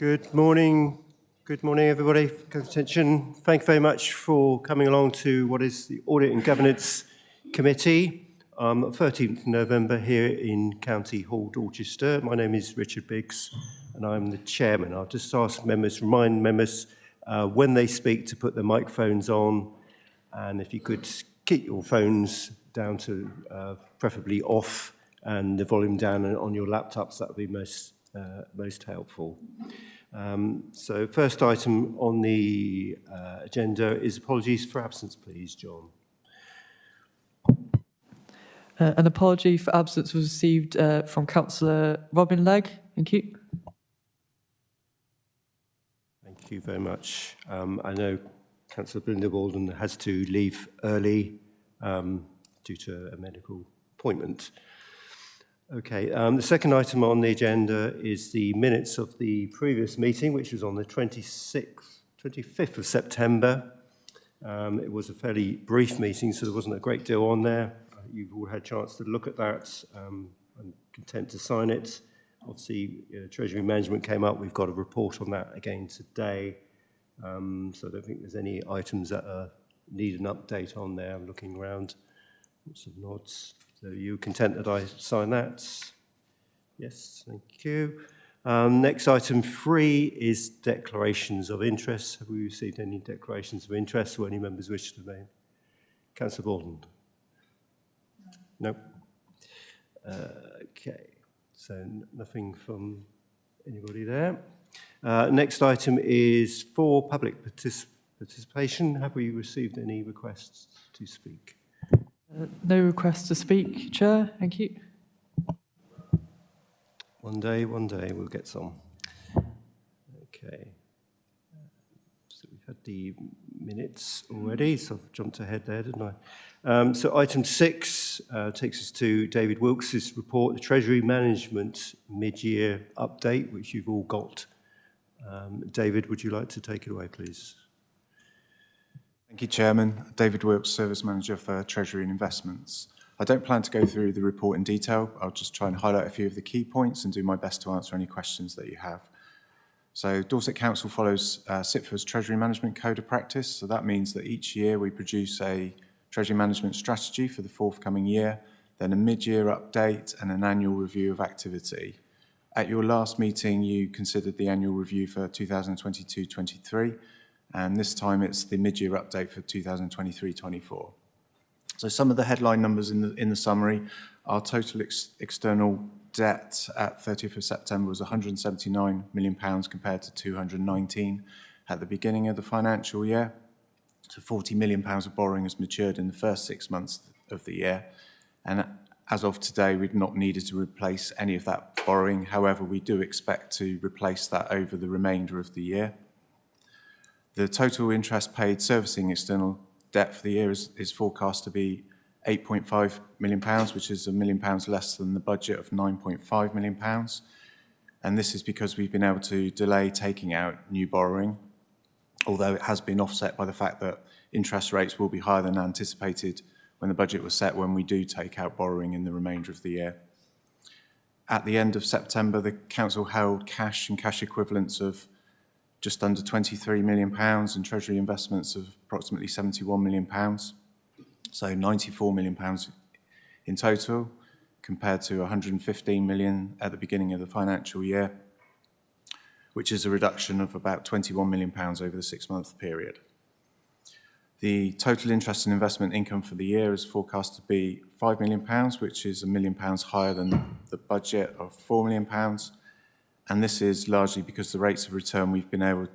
Good morning. Good morning, everybody. Good attention. Thank you very much for coming along to what is the Audit and Governance Committee. 13th November here in County Hall, Dorchester. My name is Richard Biggs and I'm the chairman. I'll just remind members when they speak to put their microphones on, and if you could keep your phones down to preferably off and the volume down on your laptops, that would be most helpful. So first item on the agenda is apologies for absence, please, John. An apology for absence was received from Councillor Robin Legg. Thank you. Thank you very much. I know Councillor Belinda Walden has to leave early due to a medical appointment. Okay, the second item on the agenda is the minutes of the previous meeting, which was on the 25th of September. It was a fairly brief meeting, so there wasn't a great deal on there. You've all had a chance to look at that. I'm content to sign it. Obviously, Treasury Management came up. We've got a report on that again today. So I don't think there's any items that need an update on there. I'm looking around. Lots of nods. So you're content that I sign that? Yes, thank you. Next item 3 is declarations of interest. Have we received any declarations of interest or any members wish to name? Councillor Borden? No. Okay, so nothing from anybody there. Next item is for public participation. Have we received any requests to speak? No requests to speak, Chair. Thank you. One day we'll get some. Okay. So we've had the minutes already, so I've jumped ahead there, didn't I? So item 6 takes us to David Wilkes' report, the Treasury Management mid-year update, which you've all got. David, would you like to take it away, please? Thank you, Chairman. David Wilkes, Service Manager for Treasury and Investments. I don't plan to go through the report in detail. I'll just try and highlight a few of the key points and do my best to answer any questions that you have. So Dorset Council follows SIPFA's Treasury Management Code of Practice. So that means that each year we produce a Treasury Management strategy for the forthcoming year, then a mid-year update and an annual review of activity. At your last meeting, you considered the annual review for 2022-23, and this time it's the mid-year update for 2023-24. So some of the headline numbers in the summary, our total external debt at 30th of September was £179 million compared to 219 at the beginning of the financial year. So £40 million of borrowing has matured in the first 6 months of the year. And as of today, we've not needed to replace any of that borrowing. However, we do expect to replace that over the remainder of the year. The total interest paid servicing external debt for the year is forecast to be £8.5 million, which is £1 million less than the budget of £9.5 million. And this is because we've been able to delay taking out new borrowing, although it has been offset by the fact that interest rates will be higher than anticipated when the budget was set when we do take out borrowing in the remainder of the year. At the end of September, the Council held cash and cash equivalents of just under £23 million and Treasury investments of approximately £71 million. So £94 million in total, compared to £115 million at the beginning of the financial year, which is a reduction of about £21 million over the 6-month period. The total interest and investment income for the year is forecast to be £5 million, which is £1 million higher than the budget of £4 million. And this is largely because the rates of return we've been able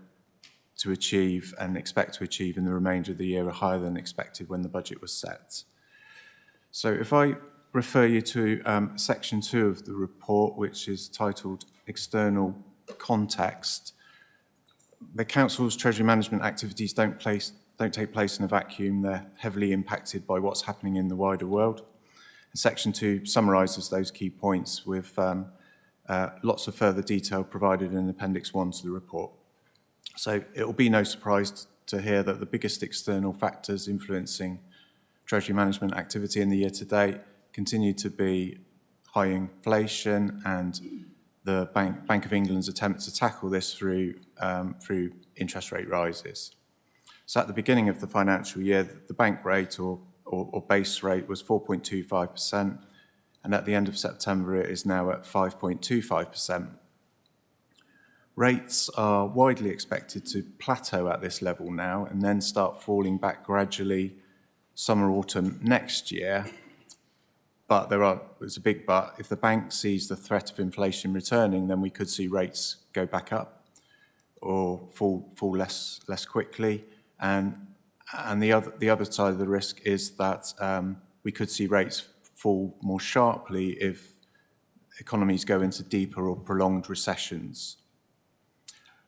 to achieve and expect to achieve in the remainder of the year are higher than expected when the budget was set. So if I refer you to section 2 of the report, which is titled External Context, the Council's Treasury Management activities don't take place in a vacuum. They're heavily impacted by what's happening in the wider world. And section 2 summarises those key points with lots of further detail provided in Appendix 1 to the report. So it will be no surprise to hear that the biggest external factors influencing Treasury Management activity in the year to date continue to be high inflation and the Bank of England's attempt to tackle this through interest rate rises. So at the beginning of the financial year, the bank rate or base rate was 4.25%, and at the end of September it is now at 5.25%. Rates are widely expected to plateau at this level now and then start falling back gradually summer, autumn next year. But there's a big but. If the bank sees the threat of inflation returning, then we could see rates go back up or fall less quickly. And the other side of the risk is that we could see rates fall more sharply if economies go into deeper or prolonged recessions.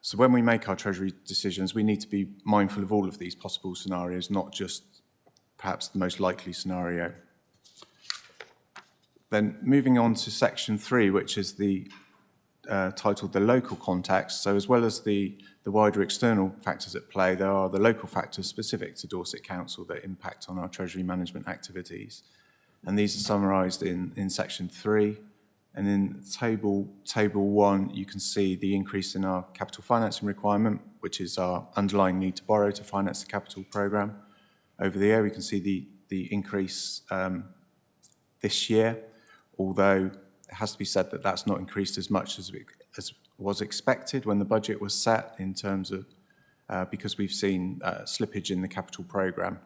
So when we make our Treasury decisions, we need to be mindful of all of these possible scenarios, not just perhaps the most likely scenario. Then moving on to section 3, which is titled the local context. So as well as the wider external factors at play, there are the local factors specific to Dorset Council that impact on our Treasury management activities. And these are summarised in section 3. And in table 1, you can see the increase in our capital financing requirement, which is our underlying need to borrow to finance the capital programme. Over the year, we can see the increase this year, although it has to be said that that's not increased as much as was expected when the budget was set in terms of, because we've seen slippage in the capital programme.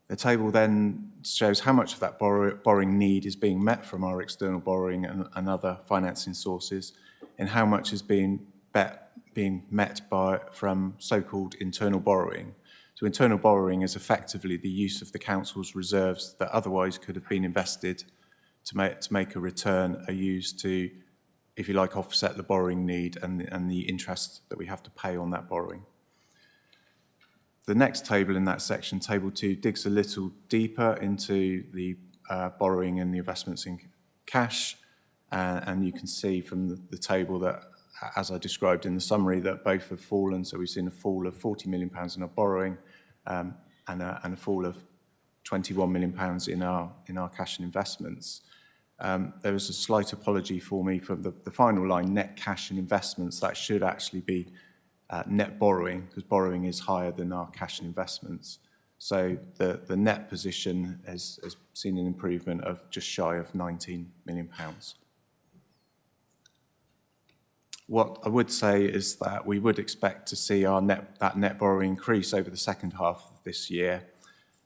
The table then shows how much of that borrowing need is being met from our external borrowing and other financing sources, and how much is being met from so-called internal borrowing. So internal borrowing is effectively the use of the council's reserves that otherwise could have been invested to make a return, are used to, if you like, offset the borrowing need and the interest that we have to pay on that borrowing. The next table in that section, table 2, digs a little deeper into the borrowing and the investments in cash, and you can see from the table that, as I described in the summary, that both have fallen. So we've seen a fall of £40 million in our borrowing and a fall of £21 million in our cash and investments. There was a slight apology for me for the final line, net cash and investments. That should actually be net borrowing, because borrowing is higher than our cash and investments. So the net position has seen an improvement of just shy of £19 million. What I would say is that we would expect to see that net borrowing increase over the second half of this year.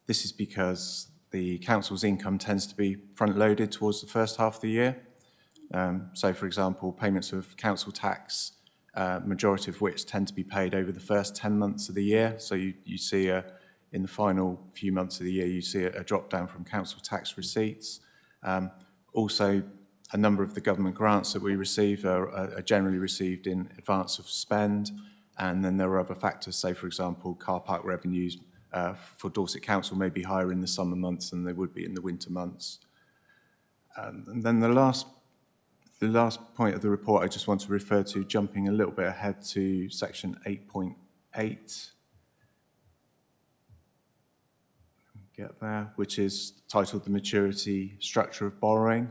This is because the council's income tends to be front-loaded towards the first half of the year. So, for example, payments of council tax, majority of which tend to be paid over the first 10 months of the year. So you see in the final few months of the year, you see a drop down from council tax receipts. Also, a number of the government grants that we receive are generally received in advance of spend. And then there are other factors, say, for example, car park revenues for Dorset Council may be higher in the summer months than they would be in the winter months. And then the last point of the report I just want to refer to, jumping a little bit ahead to section 8.8. Get there, which is titled the maturity structure of borrowing.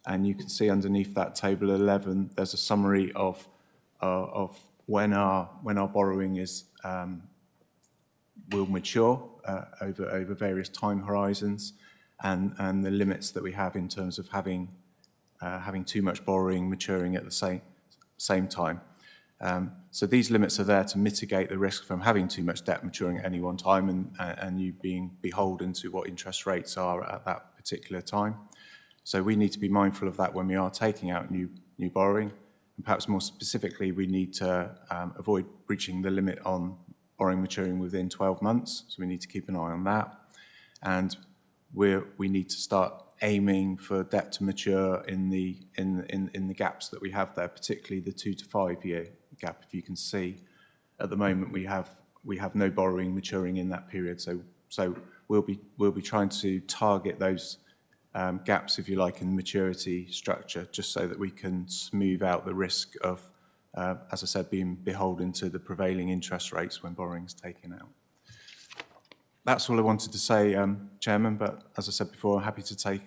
And you can see underneath that table 11, there's a summary of when our borrowing will mature over various time horizons, and the limits that we have in terms of having too much borrowing maturing at the same time. So these limits are there to mitigate the risk from having too much debt maturing at any one time and you being beholden to what interest rates are at that particular time. So we need to be mindful of that when we are taking out new borrowing. And perhaps more specifically, we need to avoid breaching the limit on borrowing maturing within 12 months. So we need to keep an eye on that. And we need to start aiming for debt to mature in the gaps that we have there, particularly the 2 to 5 year gap. If you can see, at the moment we have no borrowing maturing in that period. So we'll be trying to target those gaps, if you like, in the maturity structure, just so that we can smooth out the risk of, as I said, being beholden to the prevailing interest rates when borrowing is taken out. That's all I wanted to say, Chairman, but as I said before, I'm happy to take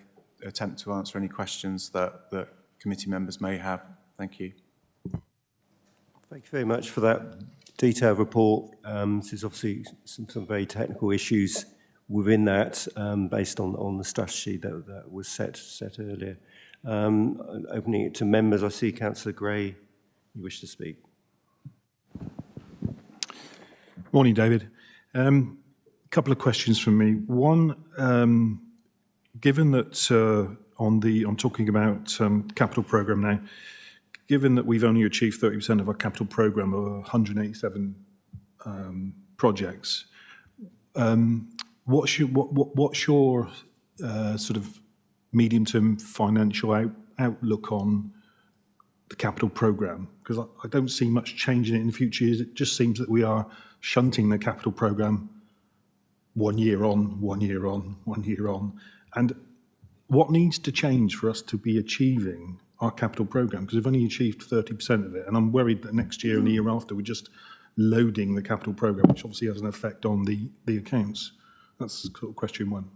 attempt to answer any questions that committee members may have. Thank you. Thank you very much for that detailed report. This is obviously some very technical issues within that, based on the strategy that was set earlier. Opening it to members, I see Councillor Gray, you wish to speak. Morning, David. A couple of questions from me. One, given that I'm talking about capital programme now, given that we've only achieved 30% of our capital programme of 187 projects, what's your sort of medium-term financial outlook on the capital programme? Because I don't see much change in it in future years. It just seems that we are shunting the capital programme 1 year on, 1 year on, 1 year on. And what needs to change for us to be achieving our capital programme? Because we've only achieved 30% of it, and I'm worried that next year and the year after we're just loading the capital programme, which obviously has an effect on the accounts. That's sort of question one.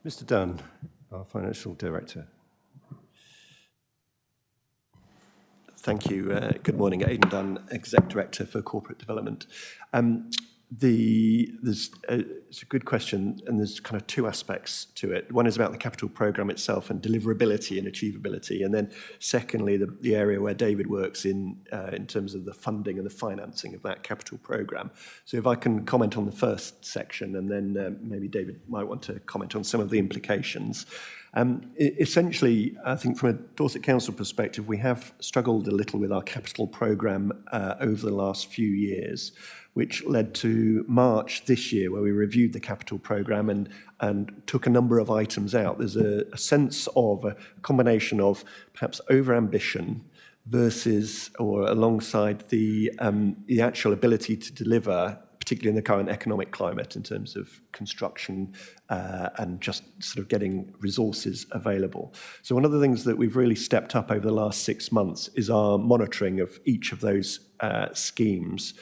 Mr. Dunn, our Financial Director. Thank you. Good morning. Aidan Dunn, Exec Director for Corporate Development. It's a good question, and there's kind of two aspects to it. One is about the capital programme itself and deliverability and achievability, and then secondly, the area where David works in terms of the funding and the financing of that capital programme. So if I can comment on the first section, and then maybe David might want to comment on some of the implications. Essentially, I think from a Dorset Council perspective, we have struggled a little with our capital programme over the last few years, which led to March this year, where we reviewed the capital programme and took a number of items out. There's a sense of a combination of perhaps over-ambition versus or alongside the actual ability to deliver, particularly in the current economic climate in terms of construction and just sort of getting resources available. So one of the things that we've really stepped up over the last 6 months is our monitoring of each of those schemes.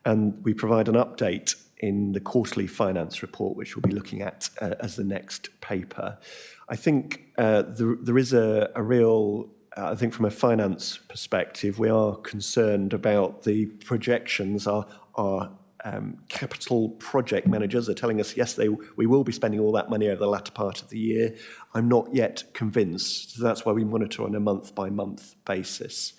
And we provide an update in the quarterly finance report, which we'll be looking at as the next paper. I think there is a real, I think from a finance perspective, we are concerned about the projections. Our capital project managers are telling us, yes, we will be spending all that money over the latter part of the year. I'm not yet convinced. So that's why we monitor on a month-by-month basis.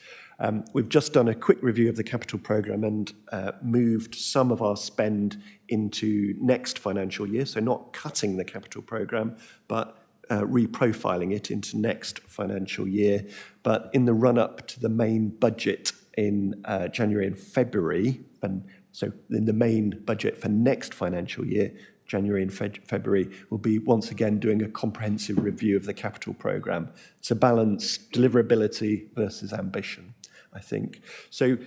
We've just done a quick review of the capital programme and moved some of our spend into next financial year, so not cutting the capital programme, but reprofiling it into next financial year. But in the run-up to the main budget in January and February, and so in the main budget for next financial year, January and February, we'll be once again doing a comprehensive review of the capital programme to balance deliverability versus ambition, I think. So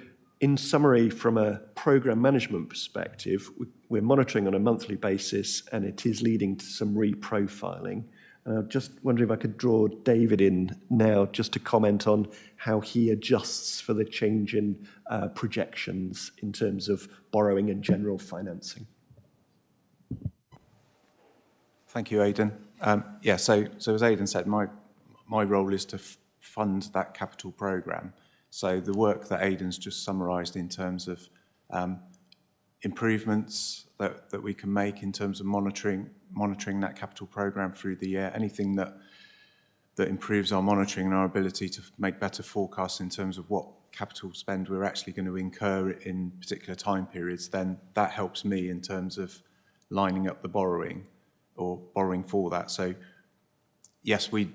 in summary, from a programme management perspective, we're monitoring on a monthly basis, and it is leading to some reprofiling. Just wondering if I could draw David in now just to comment on how he adjusts for the change in projections in terms of borrowing and general financing. Thank you, Aidan. So as Aidan said, my role is to fund that capital programme. So the work that Aidan's just summarised in terms of improvements that we can make in terms of monitoring that capital programme through the year, anything that improves our monitoring and our ability to make better forecasts in terms of what capital spend we're actually going to incur in particular time periods, then that helps me in terms of lining up the borrowing or borrowing for that. So yes, we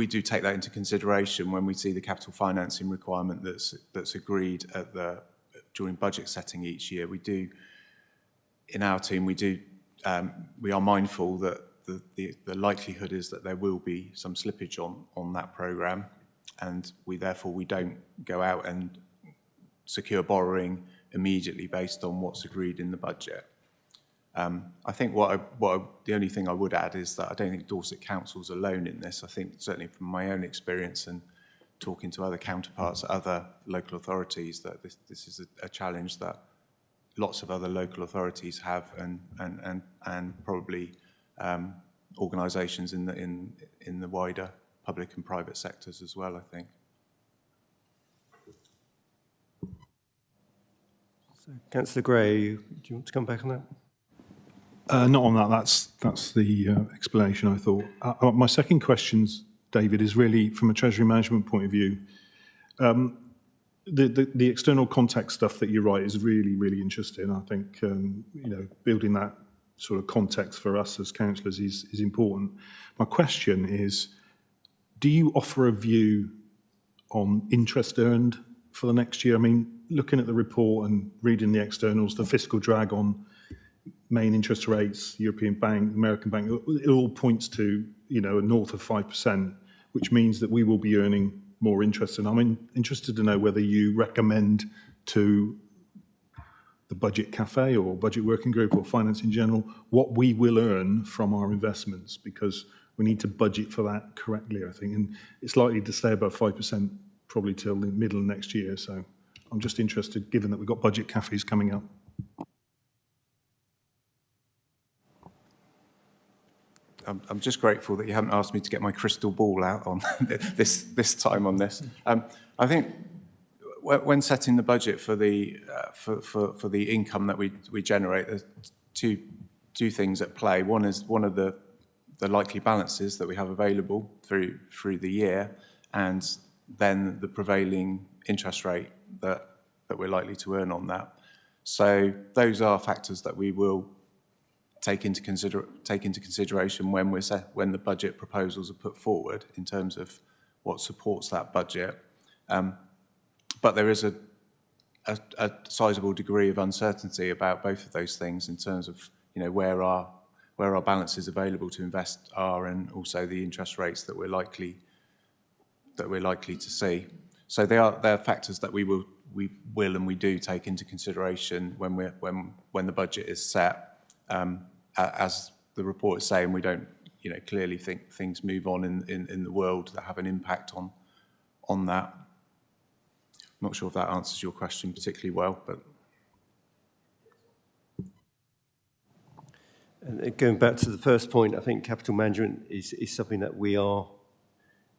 do take that into consideration when we see the capital financing requirement that's agreed during budget setting each year. We do, in our team, we are mindful that the likelihood is that there will be some slippage on that programme, and we don't go out and secure borrowing immediately based on what's agreed in the budget. I think the only thing I would add is that I don't think Dorset Council's alone in this. I think certainly from my own experience and talking to other counterparts, other local authorities, that this is a challenge that lots of other local authorities have, and probably organisations in the wider public and private sectors as well, I think. So, Councillor Gray, do you want to come back on that? Not on that. That's the explanation, I thought. My second question, David, is really from a treasury management point of view. The external context stuff that you write is really, really interesting. I think building that sort of context for us as councillors is important. My question is, do you offer a view on interest earned for the next year? I mean, looking at the report and reading the externals, the fiscal drag on main interest rates, European Bank, American Bank, it all points to, north of 5%, which means that we will be earning more interest. And I'm interested to know whether you recommend to the Budget Cafe or Budget Working Group or Finance in general what we will earn from our investments, because we need to budget for that correctly, I think. And it's likely to stay above 5% probably till the middle of next year. So I'm just interested, given that we've got budget cafes coming up. I'm just grateful that you haven't asked me to get my crystal ball out on this time on this. I think when setting the budget for the income that we generate, there's two things at play. One is one of the likely balances that we have available through the year, and then the prevailing interest rate that we're likely to earn on that. So those are factors that we will take into consideration when the budget proposals are put forward in terms of what supports that budget. But there is a sizable degree of uncertainty about both of those things in terms of where our balances available to invest are, and also the interest rates that we're likely to see. So they are factors that we will and we do take into consideration when the budget is set. As the report is saying, we don't clearly think things move on in the world that have an impact on that. I'm not sure if that answers your question particularly well, but And going back to the first point, I think capital management is something that we are,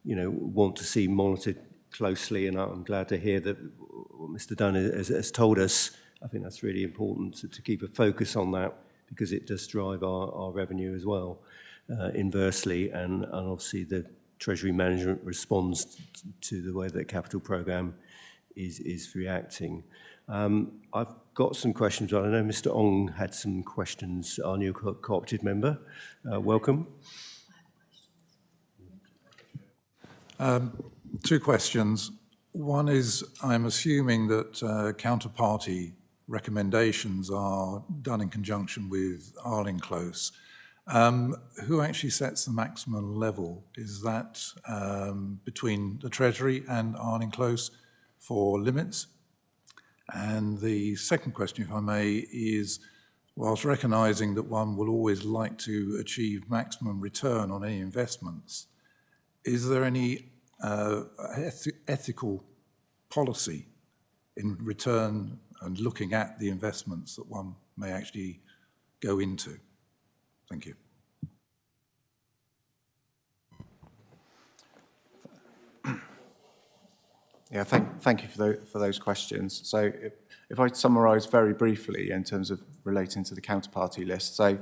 want to see monitored closely, and I'm glad to hear that what Mr. Dunn has told us. I think that's really important to keep a focus on that, because it does drive our revenue as well, inversely, and obviously the Treasury management responds to the way that the capital programme is reacting. I've got some questions, but I know Mr. Ong had some questions, our new co-opted member. Welcome. Two questions. One is, I'm assuming that counterparty recommendations are done in conjunction with Arling Close. Who actually sets the maximum level? Is that between the Treasury and Arling Close for limits? And the second question, if I may, is, whilst recognising that one will always like to achieve maximum return on any investments, is there any ethical policy in return and looking at the investments that one may actually go into? Thank you. yeah, thank you for those questions. So if I summarise very briefly in terms of relating to the counterparty list, so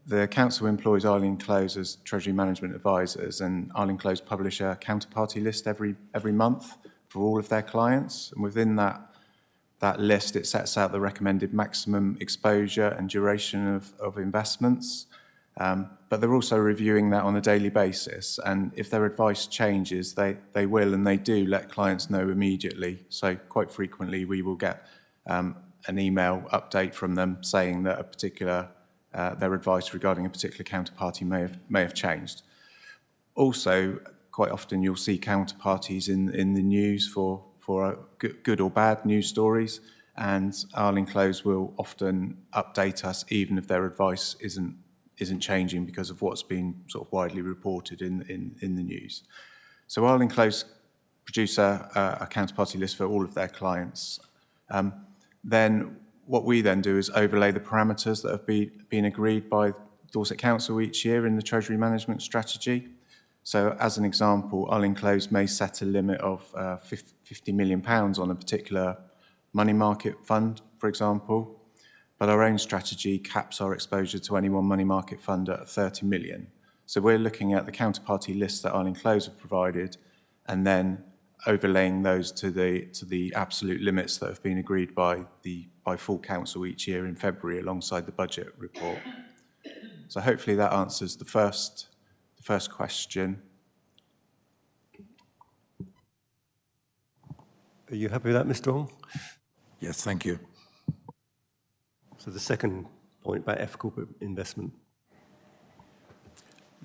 the council employs Arling Close as Treasury Management Advisors, and Arling Close publish a counterparty list every month for all of their clients, and within that list it sets out the recommended maximum exposure and duration of investments. But they're also reviewing that on a daily basis, and if their advice changes, they will and they do let clients know immediately. So quite frequently we will get an email update from them saying that a particular their advice regarding a particular counterparty may have changed. Also, quite often you'll see counterparties in the news for good or bad news stories, and Arling Close will often update us even if their advice isn't changing because of what's been sort of widely reported in the news. So Arling Close produce a counterparty list for all of their clients. Then what we then do is overlay the parameters that have been agreed by Dorset Council each year in the Treasury Management Strategy. So as an example, Arlene Close may set a limit of £50 million on a particular money market fund, for example, but our own strategy caps our exposure to any one money market fund at 30 million. So we're looking at the counterparty lists that Arlene Close have provided and then overlaying those to the absolute limits that have been agreed by full council each year in February alongside the budget report. So hopefully that answers the first question. Are you happy with that, Mr. Hong? Yes, thank you. So the second point about ethical investment.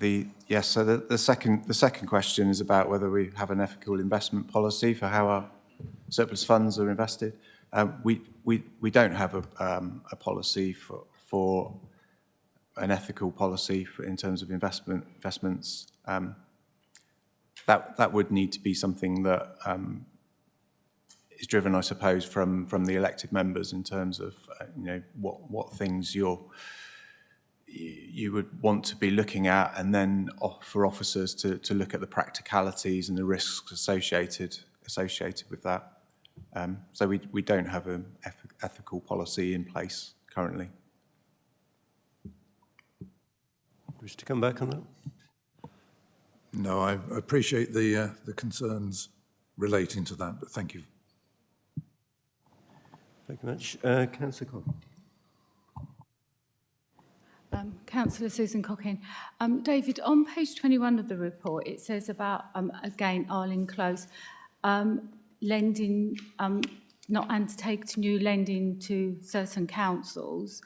Yes, so the second question is about whether we have an ethical investment policy for how our surplus funds are invested. We don't have a policy for an ethical policy in terms of investments. That would need to be something that is driven, I suppose, from the elected members in terms of what things you would want to be looking at, and then for officers to look at the practicalities and the risks associated with that. So we don't have an ethical policy in place currently. Wish to come back on that? No, I appreciate the concerns relating to that, but thank you. Thank you very much. Councillor Cobb. Councillor Susan Cocking. David, on page 21 of the report, it says about, again, Arlene Close, lending, not undertake new lending to certain councils.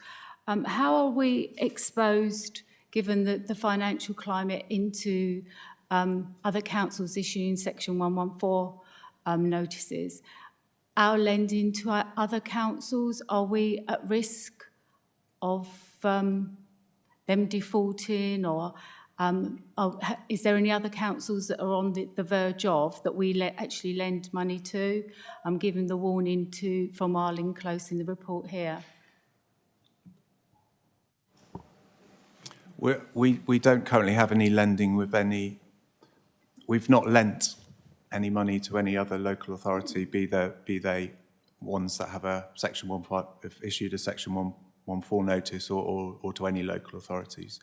How are we exposed, given the financial climate, into other councils issuing Section 114 notices? Our lending to our other councils, are we at risk of them defaulting, or is there any other councils that are on the verge of that we actually lend money to? I'm giving the warning from Arlene Close in the report here. We don't currently have any lending with any. We've not lent any money to any other local authority, be they ones that have a Section 115, issued a Section 114 notice, or to any local authorities.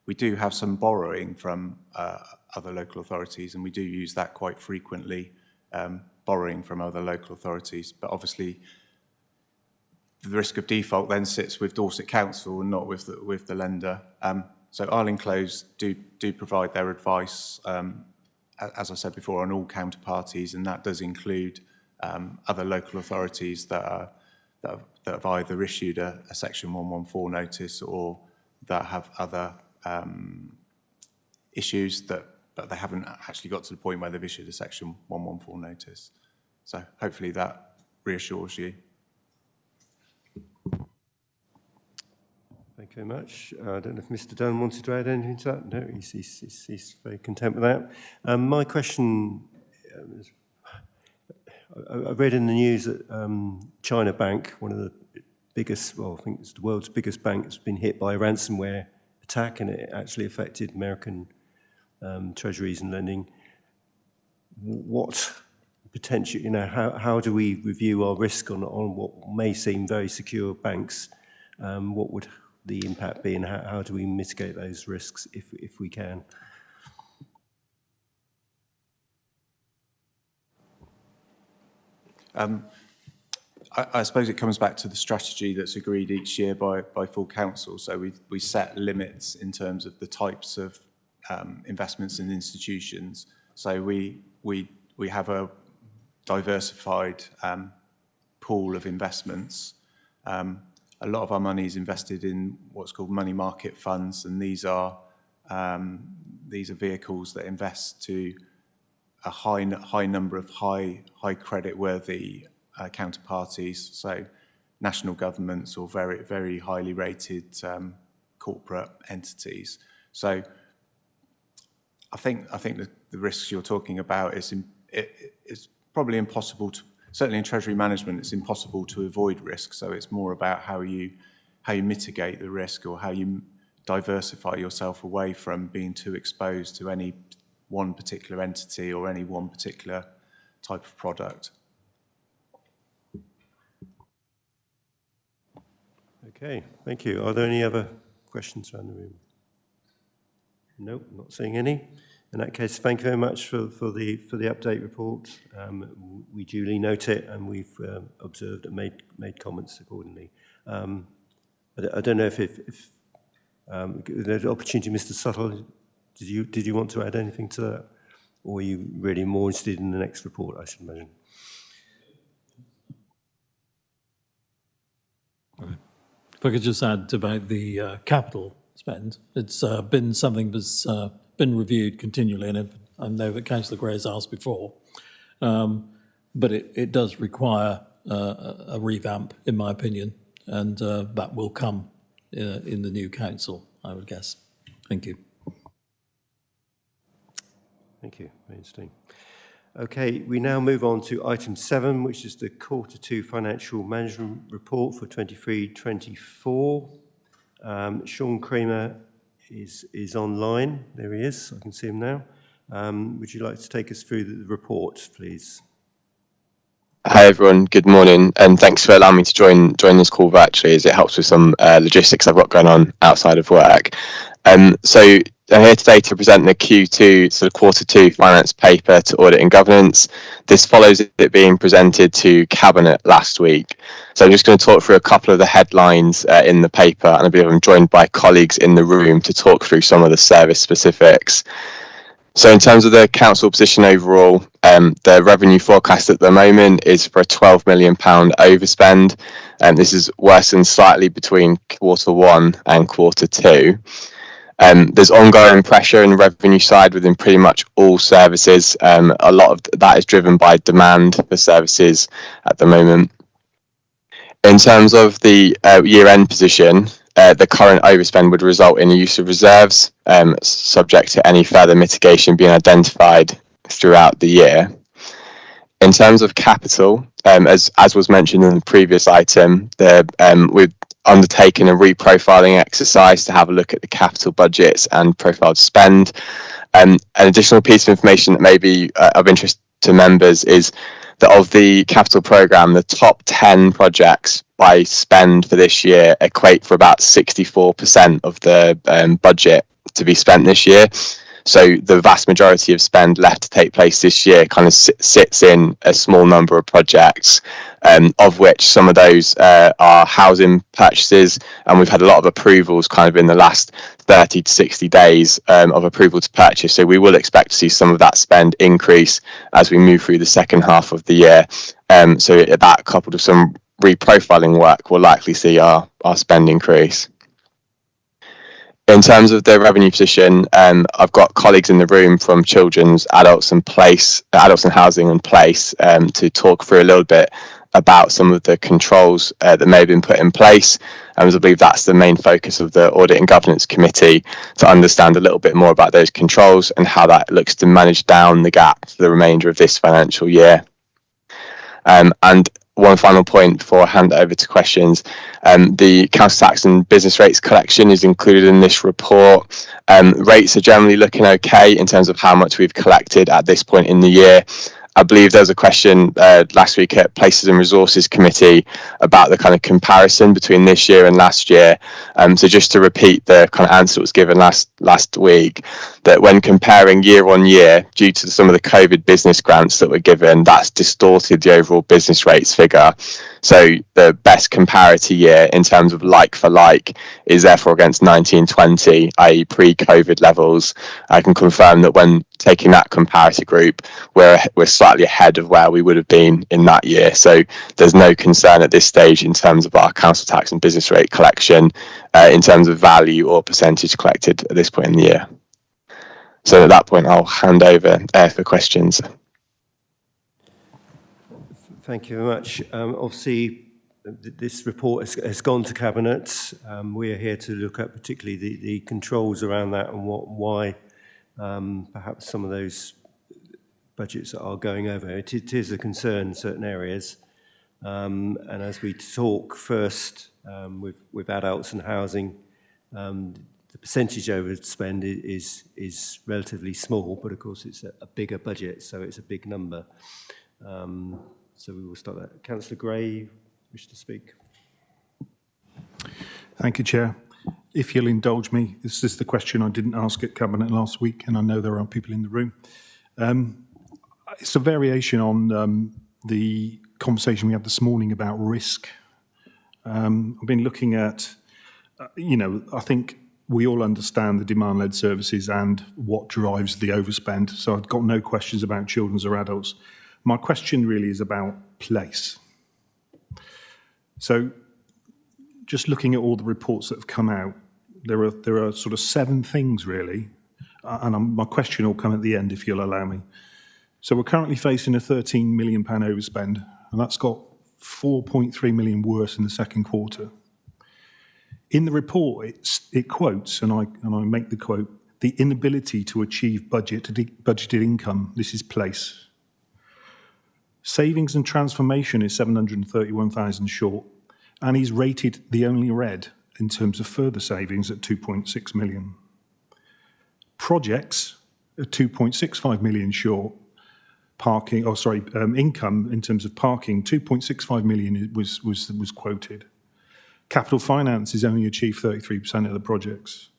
We do have some borrowing from other local authorities, and we do use that quite frequently, borrowing from other local authorities. But obviously, the risk of default then sits with Dorset Council and not with the lender. So Arlene Close do provide their advice, as I said before, on all counterparties, and that does include other local authorities that have either issued a Section 114 notice or that have other issues but they haven't actually got to the point where they've issued a Section 114 notice. So hopefully that reassures you. Thank you very much. I don't know if Mr. Dunn wanted to add anything to that. No, he's very content with that. My question is, I read in the news that China Bank, one of the biggest, well, I think it's the world's biggest bank, has been hit by a ransomware attack, and it actually affected American treasuries and lending. What potential, how do we review our risk on what may seem very secure banks? What would the impact be, and how do we mitigate those risks if we can? I suppose it comes back to the strategy that's agreed each year by full council. So we set limits in terms of the types of investments in institutions. So we have a diversified pool of investments. A lot of our money is invested in what's called money market funds, and these are vehicles that invest to a high number of high credit-worthy counterparties, so national governments or very, very highly rated corporate entities. So I think the risks you're talking about is it's probably impossible to, certainly in treasury management, it's impossible to avoid risk. So it's more about how you mitigate the risk, or how you diversify yourself away from being too exposed to any one particular entity or any one particular type of product. Okay, thank you. Are there any other questions around the room? No, not seeing any. In that case, thank you very much for the update report. We duly note it, and we've observed and made comments accordingly. I don't know if there's an opportunity, Mr. Suttle. Did you want to add anything to that, or are you really more interested in the next report? I should imagine. If I could just add about the capital spend, it's been something that's been reviewed continually, and I know that Councillor Gray has asked before, but it does require a revamp, in my opinion, and that will come in the new council, I would guess. Thank you. Thank you. Very interesting. Okay, we now move on to item 7, which is the Q2 Financial Management Report for 23-24. Sean Kramer is online. There he is. I can see him now. Would you like to take us through the report, please? Hi everyone, good morning, and thanks for allowing me to join this call virtually, as it helps with some logistics I've got going on outside of work. So I'm here today to present the Q2 finance paper to Audit and Governance. This follows it being presented to Cabinet last week. So I'm just going to talk through a couple of the headlines in the paper, and I believe I'm joined by colleagues in the room to talk through some of the service specifics. So in terms of the council position overall, the revenue forecast at the moment is for a £12 million overspend, and this is worsened slightly between Q1 and Q2. There's ongoing pressure in the revenue side within pretty much all services. A lot of that is driven by demand for services at the moment. In terms of the year-end position, the current overspend would result in the use of reserves, subject to any further mitigation being identified throughout the year. In terms of capital, as was mentioned in the previous item, we've undertaken a reprofiling exercise to have a look at the capital budgets and profiled spend. An additional piece of information that may be of interest to members is that of the capital programme, the top 10 projects by spend for this year equate for about 64% of the budget to be spent this year. So the vast majority of spend left to take place this year kind of sits in a small number of projects, of which some of those are housing purchases, and we've had a lot of approvals kind of in the last 30 to 60 days of approval to purchase. So we will expect to see some of that spend increase as we move through the second half of the year. So that, coupled with some reprofiling work, will likely see our spend increase. In terms of the revenue position, I've got colleagues in the room from Children's, Adults and Housing and Place to talk through a little bit about some of the controls that may have been put in place. As I believe that's the main focus of the Audit and Governance Committee, to understand a little bit more about those controls and how that looks to manage down the gap for the remainder of this financial year. And one final point before I hand it over to questions. The council tax and business rates collection is included in this report. Rates are generally looking okay in terms of how much we've collected at this point in the year. I believe there was a question last week at Places and Resources Committee about the kind of comparison between this year and last year. So just to repeat the kind of answer that was given last week, that when comparing year on year, due to some of the COVID business grants that were given, that's distorted the overall business rates figure. So the best comparator year in terms of like for like is therefore against 1920, i.e. pre-COVID levels. I can confirm that when taking that comparator group, we're slightly ahead of where we would have been in that year. So there's no concern at this stage in terms of our council tax and business rate collection in terms of value or percentage collected at this point in the year. So at that point, I'll hand over for questions. Thank you very much. Obviously, this report has gone to Cabinet. We are here to look at particularly the controls around that and why perhaps some of those budgets that are going over. It is a concern in certain areas. And as we talk first with adults and housing, the percentage overspend is relatively small, but of course it's a bigger budget, so it's a big number. So we will start that. Councillor Gray, wish to speak? Thank you, Chair. If you'll indulge me, this is the question I didn't ask at Cabinet last week, and I know there are people in the room. It's a variation on the conversation we had this morning about risk. I've been looking at, I think we all understand the demand-led services and what drives the overspend, so I've got no questions about children's or adults. My question really is about place. So just looking at all the reports that have come out, there are sort of 7 things really, and my question will come at the end if you'll allow me. So we're currently facing a £13 million overspend, and that's got 4.3 million worse in the second quarter. In the report, it quotes, and I make the quote, the inability to achieve budgeted income. This is place. Savings and transformation is 731,000 short, and he's rated the only red in terms of further savings at 2.6 million. Projects are 2.65 million short. Income in terms of parking, 2.65 million was quoted. Capital finance has only achieved 33% of the projects.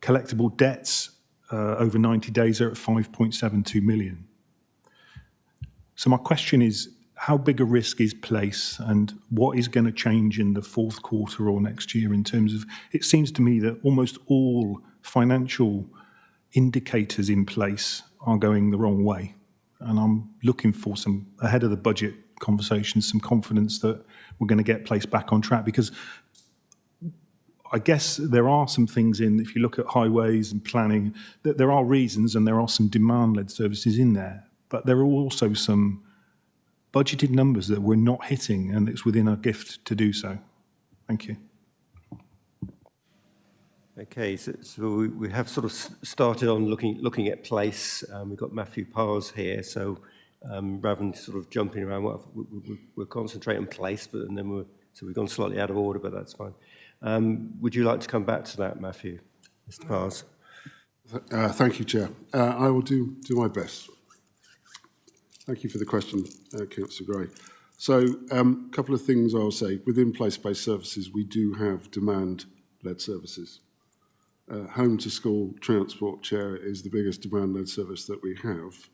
Collectible debts over 90 days are at 5.72 million. So my question is, how big a risk is place, and what is going to change in the fourth quarter or next year in terms of, it seems to me that almost all financial indicators in place are going the wrong way. And I'm looking for some, ahead of the budget conversations, some confidence that we're going to get place back on track, because I guess there are some things in, if you look at highways and planning, that there are reasons and there are some demand-led services in there, but there are also some budgeted numbers that we're not hitting, and it's within our gift to do so. Thank you. Okay, so we have sort of started on looking at place. We've got Matthew Pars here, so rather than sort of jumping around, we'll concentrate on place, but and then so we've gone slightly out of order, but that's fine. Would you like to come back to that, Matthew? Mr. Pars. Thank you, Chair. I will do my best. Thank you for the question, Councillor Gray. So a couple of things I'll say. Within place-based services, we do have demand-led services. Home to school transport, Chair, is the biggest demand-led service that we have.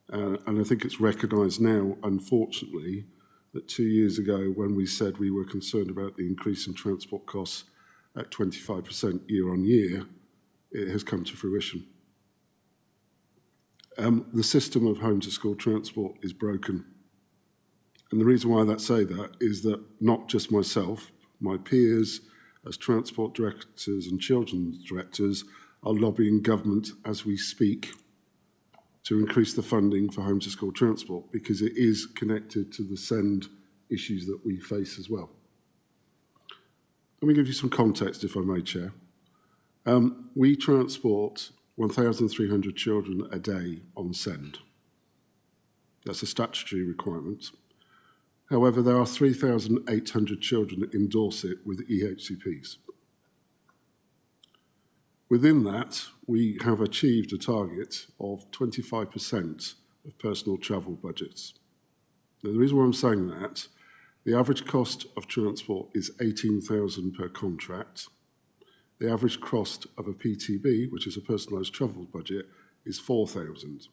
And I think it's recognised now, unfortunately, that 2 years ago, when we said we were concerned about the increase in transport costs at 25% year on year, it has come to fruition. The system of home to school transport is broken. And the reason why I say that is that not just myself, my peers as transport directors and children's directors are lobbying government as we speak to increase the funding for home to school transport, because it is connected to the SEND issues that we face as well. Let me give you some context, if I may, Chair. We transport 1,300 children a day on SEND. That's a statutory requirement. However, there are 3,800 children in Dorset with EHCPs. Within that, we have achieved a target of 25% of personal travel budgets. Now, the reason why I'm saying that, the average cost of transport is £18,000 per contract. The average cost of a PTB, which is a personalised travel budget, is £4,000.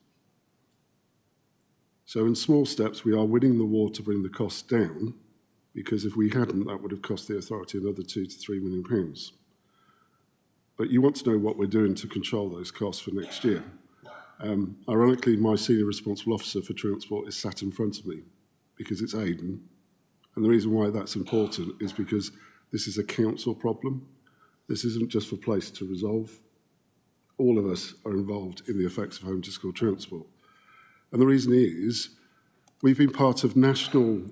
So in small steps, we are winning the war to bring the costs down, because if we hadn't, that would have cost the authority another £2 to £3 million. But you want to know what we're doing to control those costs for next year. Ironically, my senior responsible officer for transport is sat in front of me, because it's Aidan. And the reason why that's important is because this is a council problem. This isn't just for place to resolve. All of us are involved in the effects of home to school transport. And the reason is, we've been part of national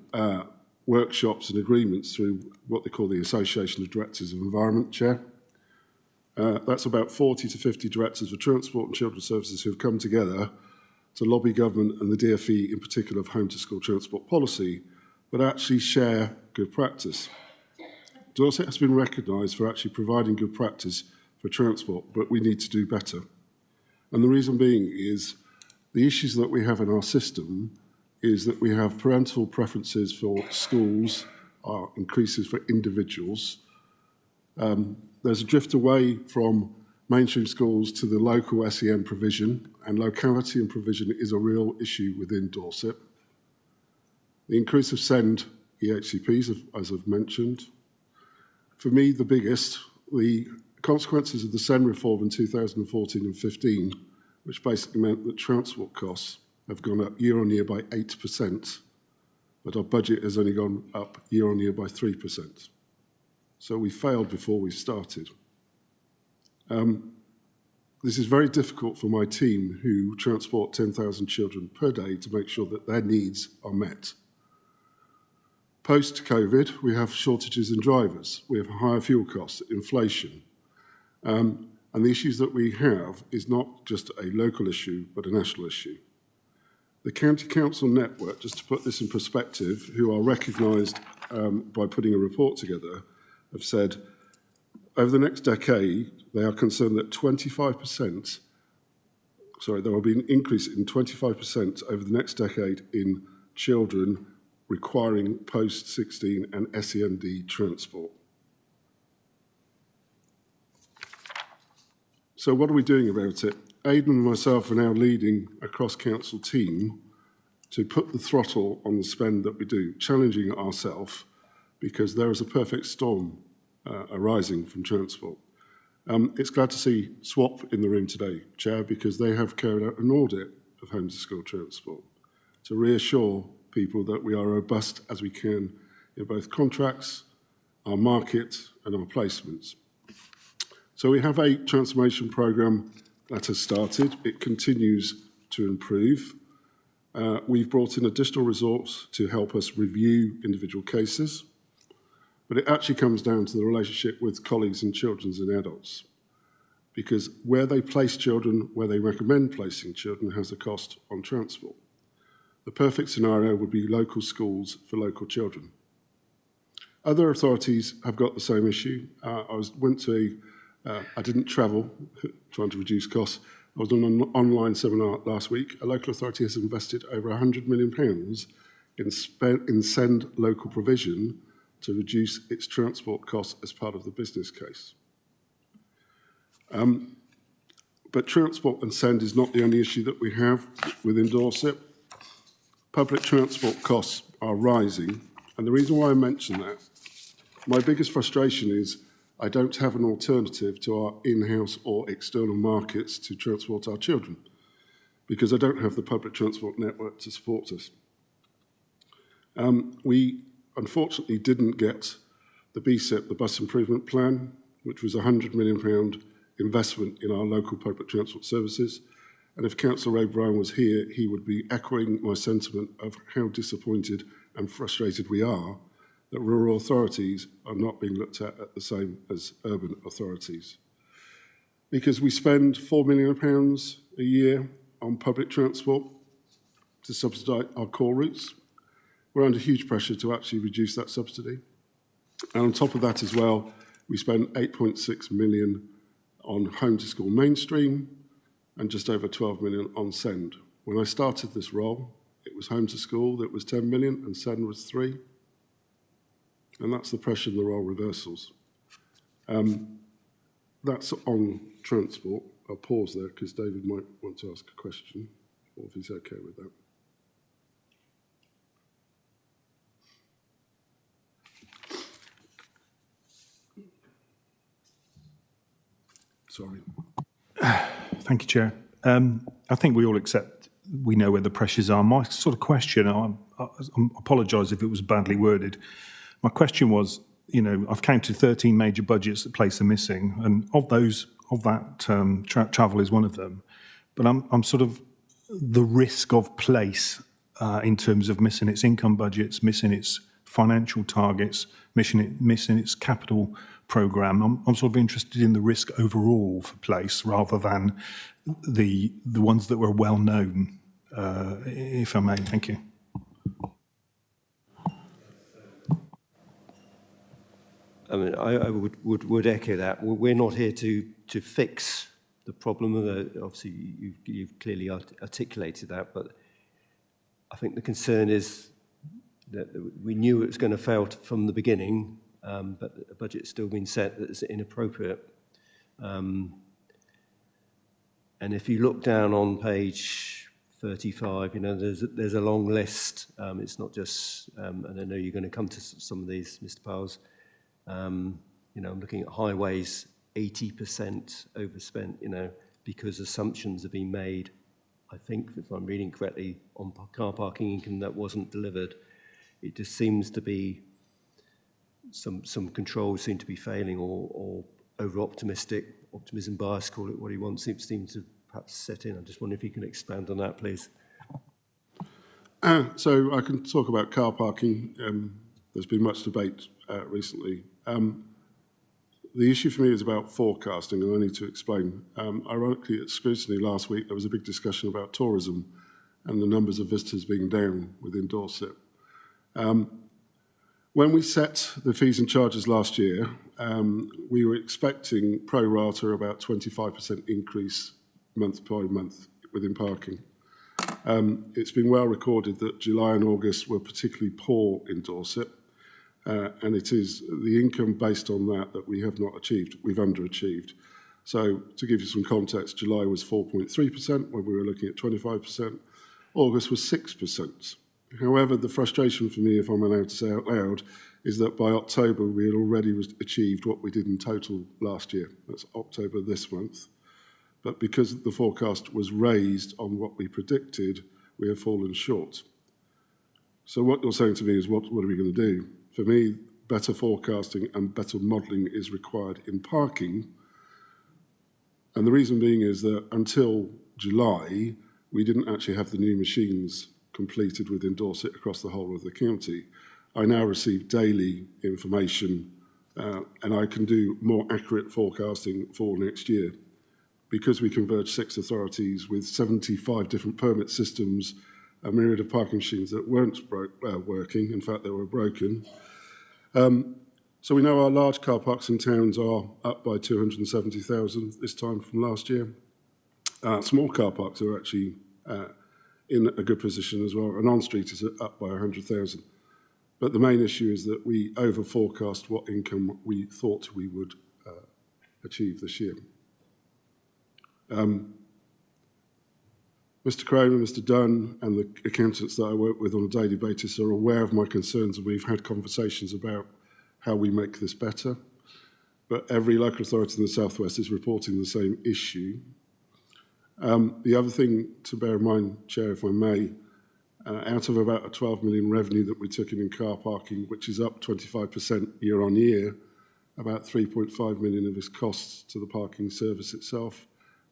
workshops and agreements through what they call the Association of Directors of Environment, Chair. That's about 40 to 50 directors of transport and children's services who have come together to lobby government and the DfE in particular of home to school transport policy, but actually share good practice. Dorset has been recognised for actually providing good practice for transport, but we need to do better. And the reason being is the issues that we have in our system is that we have parental preferences for schools are increases for individuals. There's a drift away from mainstream schools to the local SEN provision, and locality and provision is a real issue within Dorset. The increase of SEND EHCPs, as I've mentioned. For me, the biggest, the consequences of the SEND reform in 2014 and 15, which basically meant that transport costs have gone up year on year by 8%, but our budget has only gone up year on year by 3%. So we failed before we started. This is very difficult for my team who transport 10,000 children per day to make sure that their needs are met. Post-COVID, we have shortages in drivers, we have higher fuel costs, inflation, and the issues that we have is not just a local issue, but a national issue. The County Council network, just to put this in perspective, who are recognised by putting a report together, have said over the next decade, they are concerned that 25%, there will be an increase in 25% over the next decade in children requiring post-16 and SEND transport. So what are we doing about it? Aidan and myself are now leading a cross-council team to put the throttle on the spend that we do, challenging ourselves because there is a perfect storm arising from transport. It's glad to see SWAP in the room today, Chair, because they have carried out an audit of home to school transport to reassure people that we are robust as we can in both contracts, our market and our placements. So we have a transformation programme that has started. It continues to improve. We've brought in additional resource to help us review individual cases, but it actually comes down to the relationship with colleagues and children and adults, because where they place children, where they recommend placing children, has a cost on transport. The perfect scenario would be local schools for local children. Other authorities have got the same issue. I didn't travel, trying to reduce costs. I was on an online seminar last week. A local authority has invested over £100 million in SEND local provision to reduce its transport costs as part of the business case. But transport and SEND is not the only issue that we have within Dorset. Public transport costs are rising, and the reason why I mention that, my biggest frustration is I don't have an alternative to our in-house or external markets to transport our children, because I don't have the public transport network to support us. We unfortunately didn't get the BSIP, the Bus Improvement Plan, which was a £100 million investment in our local public transport services. And if Councillor O'Brien was here, he would be echoing my sentiment of how disappointed and frustrated we are that rural authorities are not being looked at the same as urban authorities. Because we spend £4 million a year on public transport to subsidise our core routes. We're under huge pressure to actually reduce that subsidy. And on top of that as well, we spend £8.6 million on home to school mainstream and just over 12 million on SEND. When I started this role, it was home to school that was 10 million and SEND was 3. And that's the pressure and the role reversals. That's on transport. I'll pause there because David might want to ask a question, or if he's okay with that. Sorry. Thank you, Chair. I think we all accept, we know where the pressures are. My sort of question, I apologise if it was badly worded. My question was, you know, I've counted 13 major budgets that place are missing, and of that, travel is one of them. But I'm sort of the risk of place in terms of missing its income budgets, missing its financial targets, missing its capital programme. I'm sort of interested in the risk overall for place rather than the ones that were well known. if I may. Thank you. I mean, I would echo that. We're not here to fix the problem. Obviously, you've clearly articulated that, but I think the concern is that we knew it was going to fail from the beginning, but a budget's still been set that's inappropriate. And if you look down on page 35, you know, there's a long list. It's not just, and I know you're going to come to some of these, Mr. Powles. You know, I'm looking at highways, 80% overspent, you know, because assumptions have been made, I think, if I'm reading correctly, on car parking income that wasn't delivered. It just seems to be some controls seem to be failing, or optimism bias, call it what you want, seems to perhaps set in. I just wonder if you can expand on that, please. So I can talk about car parking. There's been much debate recently. The issue for me is about forecasting, and I need to explain. Ironically, at scrutiny last week, there was a big discussion about tourism and the numbers of visitors being down within Dorset. When we set the fees and charges last year, we were expecting pro rata about 25% increase month by month within parking. It's been well recorded that July and August were particularly poor in Dorset. And it is the income based on that we have not achieved. We've underachieved. So to give you some context, July was 4.3% when we were looking at 25%. August was 6%. However, the frustration for me, if I'm allowed to say out loud, is that by October we had already achieved what we did in total last year. That's October this month. But because the forecast was raised on what we predicted, we have fallen short. So what you're saying to me is, what are we going to do? For me, better forecasting and better modelling is required in parking. And the reason being is that until July, we didn't actually have the new machines completed within Dorset across the whole of the county. I now receive daily information and I can do more accurate forecasting for next year. Because we converged 6 authorities with 75 different permit systems, a myriad of parking machines that weren't working, in fact they were broken. So we know our large car parks in towns are up by 270,000 this time from last year. Small car parks are actually in a good position as well, and on-street is up by 100,000. But the main issue is that we over-forecast what income we thought we would achieve this year. Mr. Crone and Mr. Dunn and the accountants that I work with on a daily basis are aware of my concerns, and we've had conversations about how we make this better. But every local authority in the Southwest is reporting the same issue. The other thing to bear in mind, Chair, if I may, out of about a 12 million revenue that we took in car parking, which is up 25% year on year, about 3.5 million of this costs to the parking service itself.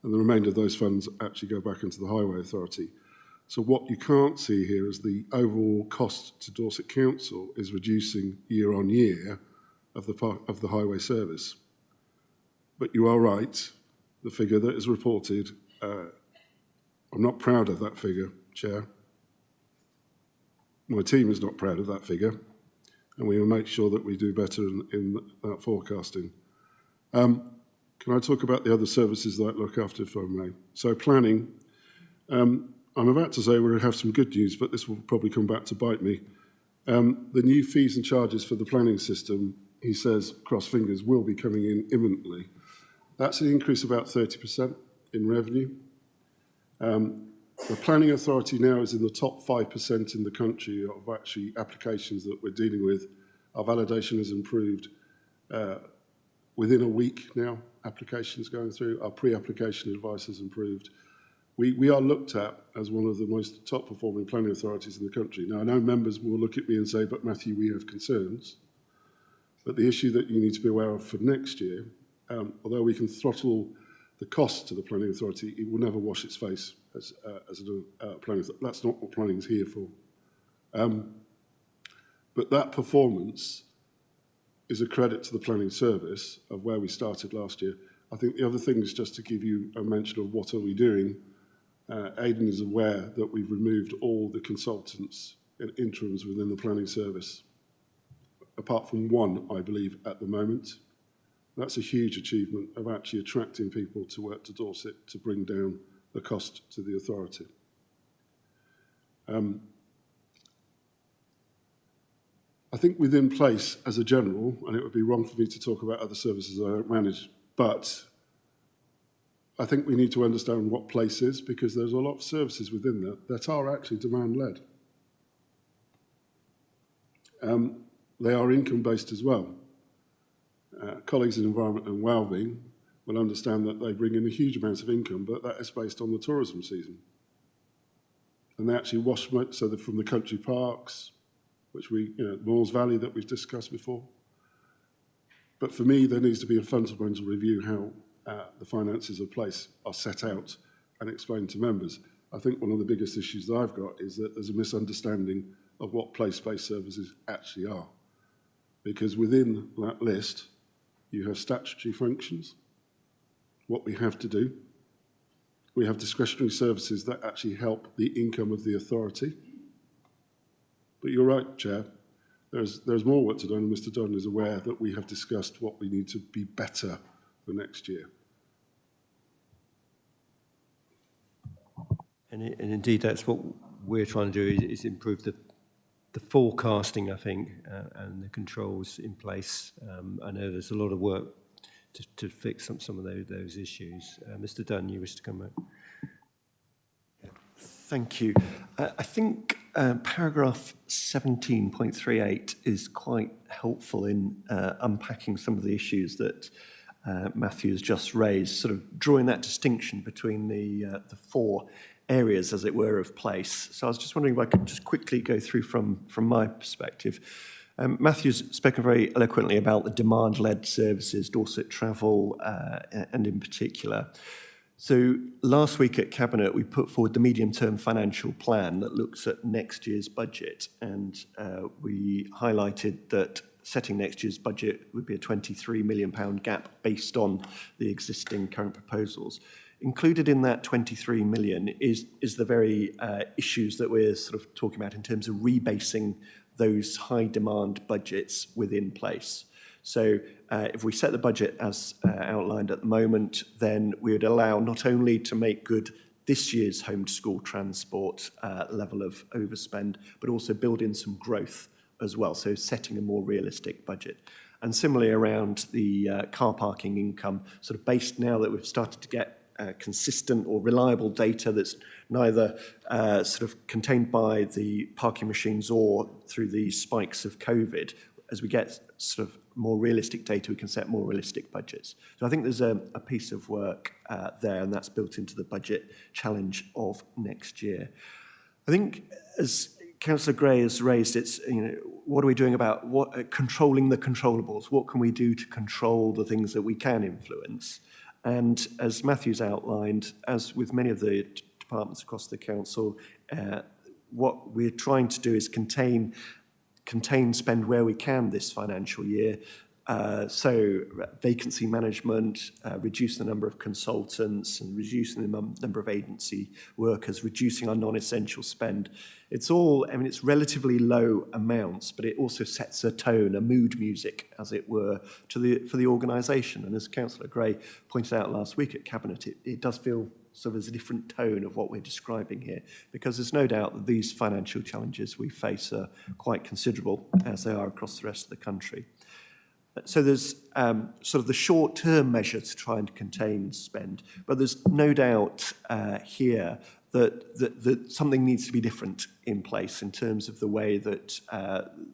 And the remainder of those funds actually go back into the Highway Authority. So what you can't see here is the overall cost to Dorset Council is reducing year on year of the highway service. But you are right, the figure that is reported, I'm not proud of that figure, Chair. My team is not proud of that figure, and we will make sure that we do better in that forecasting. Can I talk about the other services that I look after, if I may? So planning, I'm about to say we'll have some good news, but this will probably come back to bite me. The new fees and charges for the planning system, he says, cross fingers, will be coming in imminently. That's an increase of about 30% in revenue. The planning authority now is in the top 5% in the country of actually applications that we're dealing with. Our validation has improved within a week now. Applications going through, our pre-application advice has improved. We are looked at as one of the most top-performing planning authorities in the country. Now, I know members will look at me and say, but Matthew, we have concerns. But the issue that you need to be aware of for next year, although we can throttle the cost to the planning authority, it will never wash its face as a planning authority. That's not what planning is here for. But that performance is a credit to the planning service of where we started last year. I think the other thing is just to give you a mention of what are we doing. Aidan is aware that we've removed all the consultants and interims within the planning service, apart from one, I believe, at the moment. That's a huge achievement of actually attracting people to work to Dorset to bring down the cost to the authority. I think within place as a general, and it would be wrong for me to talk about other services I don't manage, but I think we need to understand what place is, because there's a lot of services within that are actually demand-led. They are income-based as well. Colleagues in environment and wellbeing will understand that they bring in a huge amount of income, but that is based on the tourism season. And they actually wash, so they're from the country parks, which Moores Valley that we've discussed before. But for me, there needs to be a fundamental review how the finances of place are set out and explained to members. I think one of the biggest issues that I've got is that there's a misunderstanding of what place-based services actually are. Because within that list, you have statutory functions, what we have to do. We have discretionary services that actually help the income of the authority. But you're right, Chair, there's more work to do, and Mr Dunn is aware that we have discussed what we need to be better for next year. And indeed, that's what we're trying to do, is improve the forecasting, I think, and the controls in place. I know there's a lot of work to fix some of those issues. Mr Dunn, you wish to come back? Thank you. I think paragraph 17.38 is quite helpful in unpacking some of the issues that Matthew's just raised, sort of drawing that distinction between the four areas, as it were, of place. So I was just wondering if I could just quickly go through from my perspective. Matthew's spoken very eloquently about the demand-led services, Dorset Travel, and in particular. So last week at Cabinet, we put forward the medium-term financial plan that looks at next year's budget, and we highlighted that setting next year's budget would be a £23 million gap based on the existing current proposals. Included in that 23 million is the very issues that we're sort of talking about in terms of rebasing those high demand budgets within place. So if we set the budget as outlined at the moment, then we would allow not only to make good this year's home to school transport level of overspend, but also build in some growth as well. So setting a more realistic budget. And similarly around the car parking income, sort of based now that we've started to get consistent or reliable data that's neither sort of contained by the parking machines or through the spikes of COVID. As we get sort of more realistic data, we can set more realistic budgets. So I think there's a piece of work there, and that's built into the budget challenge of next year. I think, as Councillor Gray has raised, it's, what are we doing about controlling the controllables? What can we do to control the things that we can influence? And as Matthew's outlined, as with many of the departments across the council, what we're trying to do is contain spend where we can this financial year. So vacancy management, reduce the number of consultants and reducing the number of agency workers, reducing our non-essential spend. It's all, it's relatively low amounts, but it also sets a tone, a mood music, as it were, for the organisation. And as Councillor Gray pointed out last week at Cabinet, it does feel sort of there's a different tone of what we're describing here, because there's no doubt that these financial challenges we face are quite considerable, as they are across the rest of the country. So there's sort of the short-term measure to try and contain spend, but there's no doubt here that something needs to be different in place in terms of the way that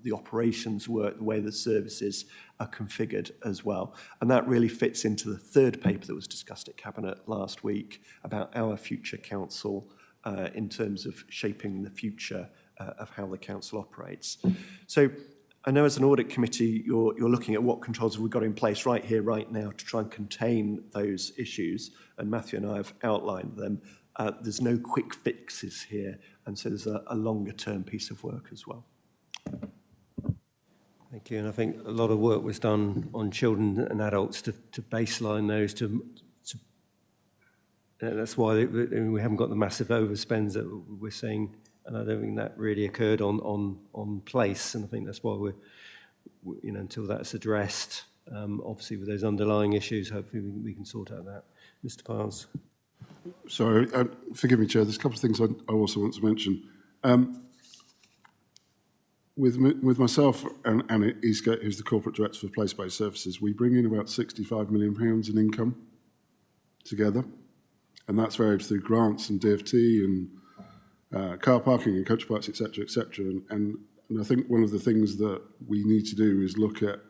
the operations work, the way the services are configured as well. And that really fits into the third paper that was discussed at Cabinet last week about our future council in terms of shaping the future of how the council operates. So I know as an audit committee, you're looking at what controls have we got in place right here, right now, to try and contain those issues. And Matthew and I have outlined them. There's no quick fixes here, and so there's a longer term piece of work as well. Thank you. And I think a lot of work was done on children and adults to baseline those, And that's why we haven't got the massive overspends that we're seeing, and I don't think that really occurred on place, and I think that's why we're until that's addressed, obviously with those underlying issues, hopefully we can sort out that. Mr. Piles. Sorry, forgive me, Chair. There's a couple of things I also want to mention. With myself and Anna Eastgate, who's the Corporate Director for Place-Based Services, we bring in about £65 million in income together, and that's varied through grants and DFT and car parking and coach parks, etc., etc. And I think one of the things that we need to do is look at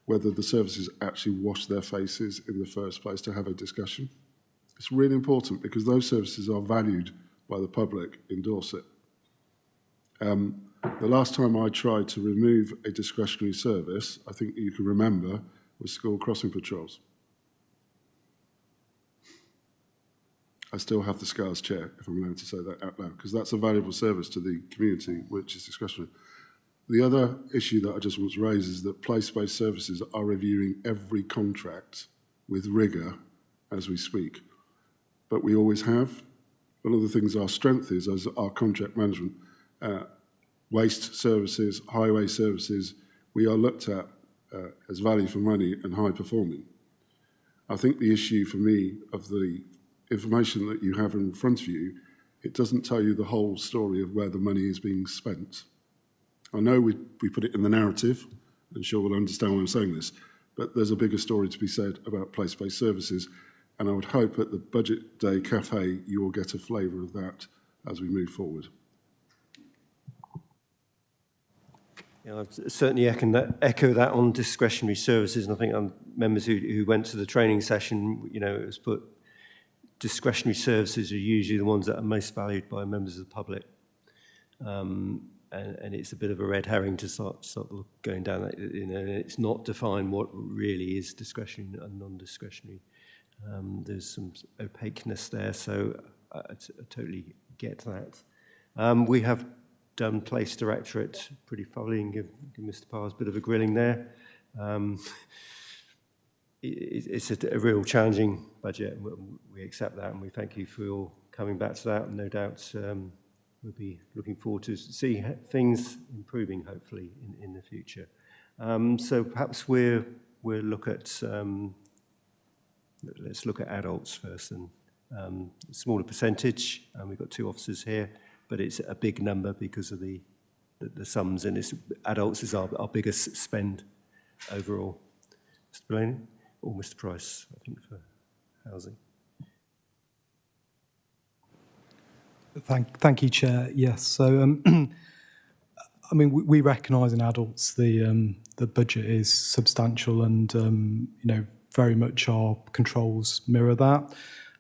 whether the services actually wash their faces in the first place to have a discussion. It's really important because those services are valued by the public in Dorset. The last time I tried to remove a discretionary service, I think you can remember, was school crossing patrols. I still have the scars, Chair, if I'm allowed to say that out loud, because that's a valuable service to the community, which is discretionary. The other issue that I just want to raise is that place-based services are reviewing every contract with rigour as we speak. But we always have. One of the things our strength is as our contract management, waste services, highway services, we are looked at as value for money and high performing. I think the issue for me of the information that you have in front of you, it doesn't tell you the whole story of where the money is being spent. I know we put it in the narrative, and sure we'll understand why I'm saying this, but there's a bigger story to be said about place-based services, and I would hope at the Budget Day Cafe you will get a flavour of that as we move forward. Yeah, I've certainly echo that on discretionary services, and I think members who went to the training session, it was put, discretionary services are usually the ones that are most valued by members of the public. And it's a bit of a red herring to start going down that, it's not defined what really is discretionary and non-discretionary. There's some opaqueness there, so I totally get that. We have done Place Directorate pretty thoroughly and give Mr. Piles a bit of a grilling there. It's a real challenging budget, and we accept that, and we thank you for your coming back to that, and no doubt we'll be looking forward to see things improving, hopefully, in the future. So perhaps we'll look at, let's look at adults first, and a smaller percentage, and we've got 2 officers here, but it's a big number because of the sums, and adults is our biggest spend overall. Mr. Blaney? Or Mr. Price, I think, for housing. Thank you, Chair. Yes, so I mean, we recognise in adults the budget is substantial, and very much our controls mirror that.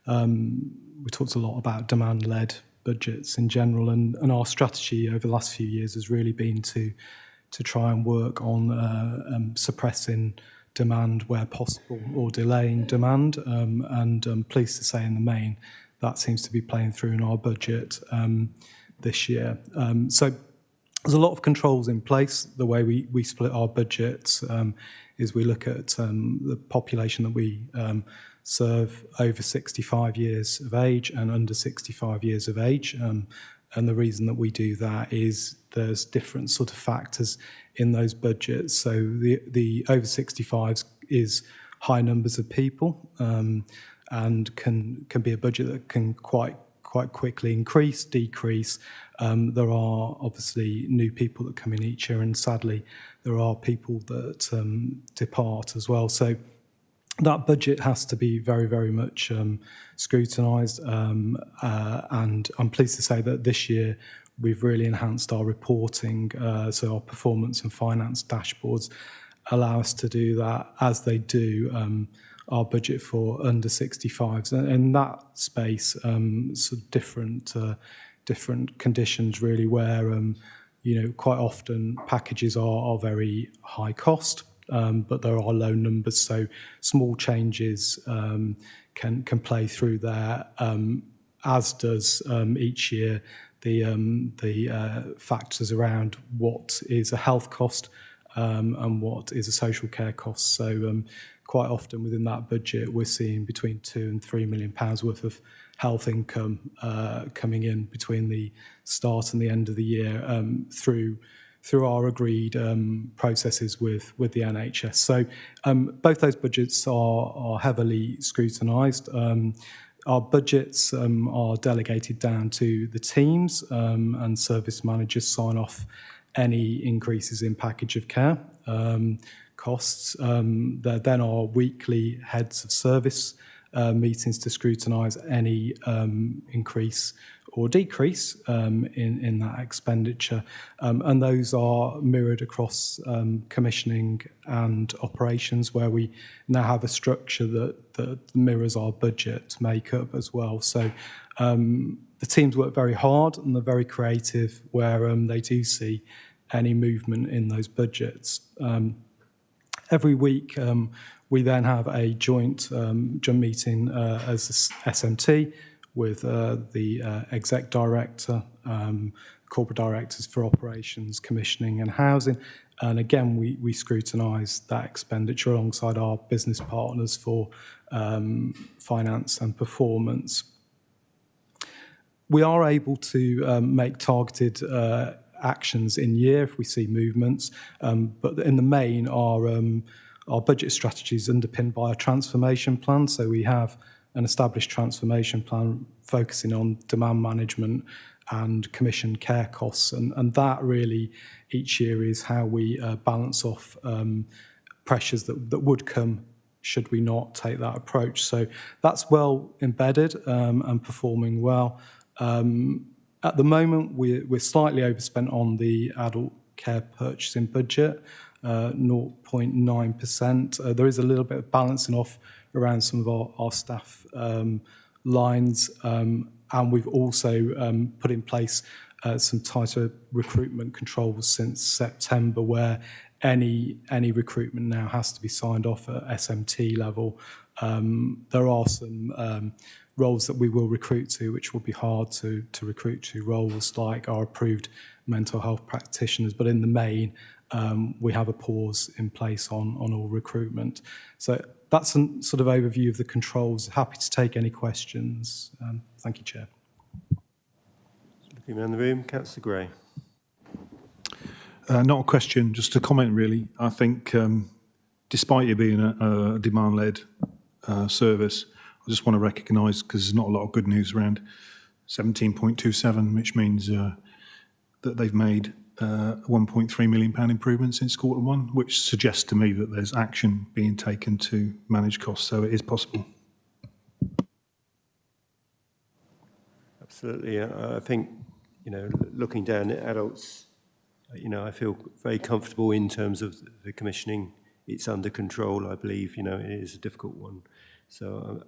We talked a lot about demand-led budgets in general, and our strategy over the last few years has really been to try and work on suppressing demand where possible or delaying demand, and I'm pleased to say in the main that seems to be playing through in our budget this year. So there's a lot of controls in place. The way we split our budgets is we look at the population that we serve over 65 years of age and under 65 years of age. And the reason that we do that is there's different sort of factors in those budgets. So the over 65s is high numbers of people, and can be a budget that can quite quickly increase, decrease. There are obviously new people that come in each year, and sadly there are people that depart as well. So that budget has to be very, very much scrutinised, and I'm pleased to say that this year we've really enhanced our reporting, so our performance and finance dashboards allow us to do that, as they do our budget for under 65s. And in that space, sort of different conditions really, where quite often packages are very high cost, but there are low numbers, so small changes can play through there, as does each year the factors around what is a health cost and what is a social care cost. So quite often within that budget, we're seeing between £2 and £3 million worth of health income coming in between the start and the end of the year through our agreed processes with the NHS. So both those budgets are heavily scrutinised. Our budgets are delegated down to the teams, and service managers sign off any increases in package of care costs. There then are weekly heads of service meetings to scrutinise any increase or decrease in that expenditure. And those are mirrored across commissioning and operations, where we now have a structure that mirrors our budget makeup as well. So the teams work very hard and they're very creative where they do see any movement in those budgets. Every week, we then have a joint meeting as a SMT with the exec director, corporate directors for operations, commissioning and housing. And again, we scrutinise that expenditure alongside our business partners for finance and performance. We are able to make targeted actions in year if we see movements, but in the main, our budget strategy is underpinned by a transformation plan. So we have an established transformation plan focusing on demand management and commission care costs. And that really each year is how we balance off pressures that would come should we not take that approach. So that's well embedded and performing well. At the moment, we're slightly overspent on the adult care purchasing budget, 0.9%. There is a little bit of balancing off around some of our staff lines, and we've also put in place some tighter recruitment controls since September, where any recruitment now has to be signed off at SMT level. There are some roles that we will recruit to, which will be hard to recruit to, roles like our approved mental health practitioners, but in the main, we have a pause in place on all recruitment. So that's a sort of overview of the controls. Happy to take any questions. Thank you, Chair. Looking around the room, Councillor Gray. Not a question, just a comment really. I think despite it being a demand-led service, I just want to recognise, because there's not a lot of good news around, 17.27, which means that they've made £1.3 million improvement since Q1, which suggests to me that there's action being taken to manage costs, so it is possible. Absolutely. I think, looking down at adults, I feel very comfortable in terms of the commissioning. It's under control, I believe. It is a difficult one. So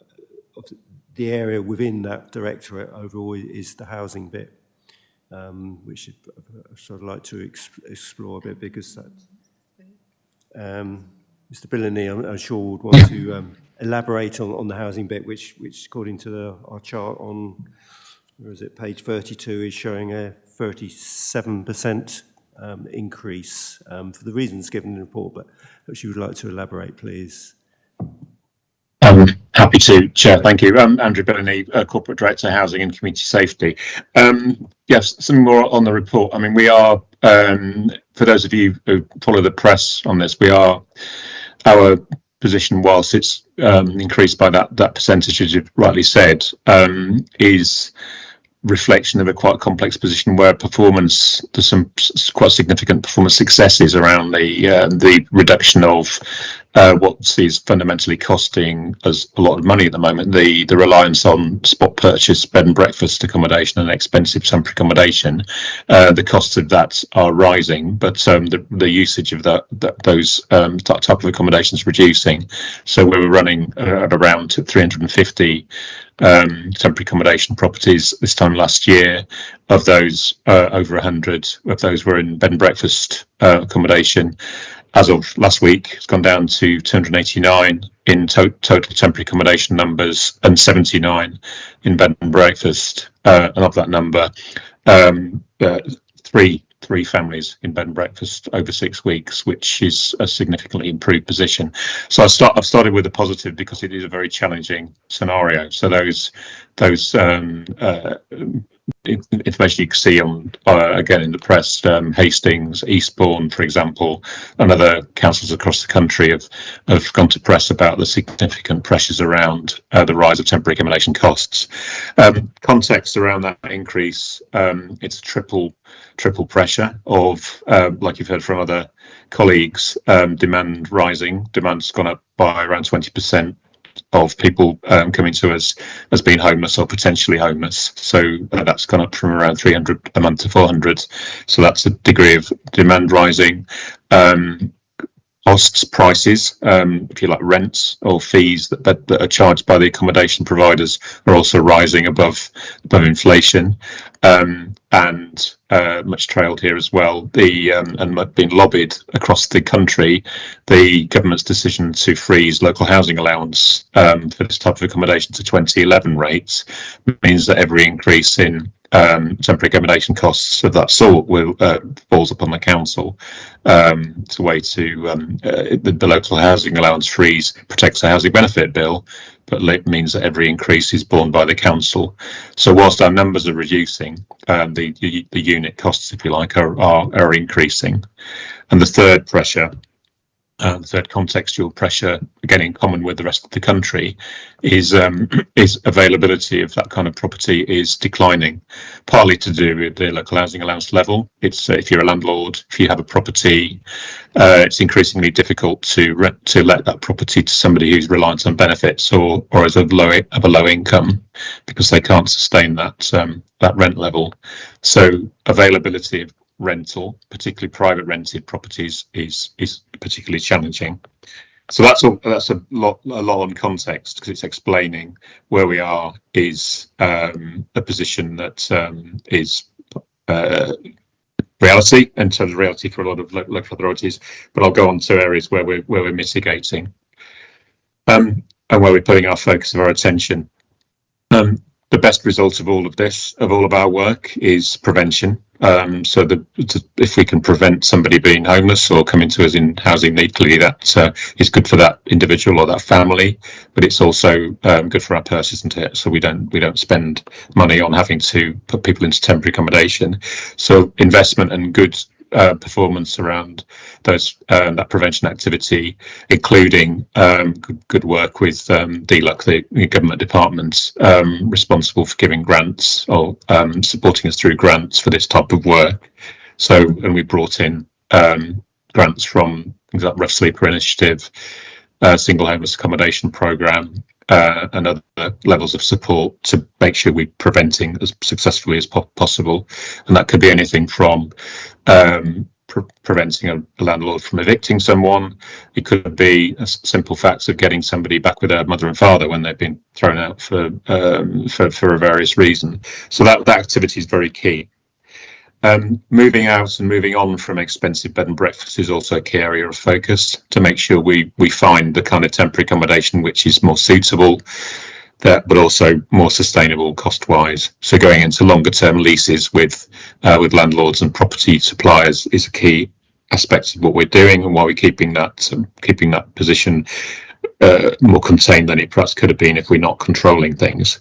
the area within that directorate overall is the housing bit, which I'd sort of like to explore a bit, because that, Mr. Billany, I'm sure would want to elaborate on the housing bit, which according to our chart on, where is it, page 32, is showing a 37% increase for the reasons given in the report, but if you would like to elaborate, please. Happy to, Chair. Thank you. Andrew Billany, Corporate Director, Housing and Community Safety. Yes, some more on the report. I mean, we are, for those of you who follow the press on this, our position, whilst it's increased by that percentage, as you've rightly said, is reflection of a quite complex position where there's some quite significant performance successes around the reduction of what is fundamentally costing us a lot of money at the moment, the reliance on spot purchase, bed and breakfast accommodation and expensive temporary accommodation. The costs of that are rising, but the usage of those type of accommodation is reducing. So we were running at around 350 temporary accommodation properties this time last year. Of those, over 100 of those were in bed and breakfast accommodation. As of last week, it's gone down to 289 in total temporary accommodation numbers and 79 in bed and breakfast. And of that number, three 3 families in bed and breakfast over 6 weeks, which is a significantly improved position. So I've started with a positive because it is a very challenging scenario. So those information you can see on again in the press, Hastings, Eastbourne, for example, and other councils across the country have gone to press about the significant pressures around the rise of temporary accommodation costs. Context around that increase, it's triple pressure of, like you've heard from other colleagues, demand rising. Demand's gone up by around 20%. Of people coming to us as being homeless or potentially homeless. So that's gone up from around 300 a month to 400. So that's a degree of demand rising. Costs, prices, if you like, rents or fees that are charged by the accommodation providers are also rising above inflation, and much trailed here as well. And being lobbied across the country, the government's decision to freeze local housing allowance for this type of accommodation to 2011 rates means that every increase in temporary accommodation costs of that sort will falls upon the council. It's a way to the local housing allowance freeze protects the housing benefit bill, but it means that every increase is borne by the council. So whilst our numbers are reducing, the unit costs, if you like, are increasing. And the third pressure, the third contextual pressure, again in common with the rest of the country, is availability of that kind of property is declining, partly to do with the local housing allowance level. It's if you're a landlord, if you have a property, it's increasingly difficult to let that property to somebody who's reliant on benefits or is of a low income, because they can't sustain that rent level. So availability of rental, particularly private rented properties, is particularly challenging. So that's a lot on context, because it's explaining where we are is a position that is reality in terms of reality for a lot of local authorities. But I'll go on to areas where we're mitigating and where we're putting our focus of our attention. The best result of all of our work is prevention. So if we can prevent somebody being homeless or coming to us in housing need, clearly that is good for that individual or that family, but it's also good for our purse, isn't it? So we don't spend money on having to put people into temporary accommodation. So investment and good performance around that prevention activity, including good work with DLUC, the government departments responsible for giving grants or supporting us through grants for this type of work. So, and we brought in grants from things like Rough Sleeper Initiative, Single Homeless Accommodation Programme, and other levels of support to make sure we're preventing as successfully as possible. And that could be anything from preventing a landlord from evicting someone. It could be simple facts of getting somebody back with their mother and father when they've been thrown out for a various reason. So that activity is very key. Moving out and moving on from expensive bed and breakfast is also a key area of focus to make sure we find the kind of temporary accommodation which is more suitable, but also more sustainable cost-wise. So going into longer-term leases with landlords and property suppliers is a key aspect of what we're doing, and why we're keeping that position more contained than it perhaps could have been if we're not controlling things.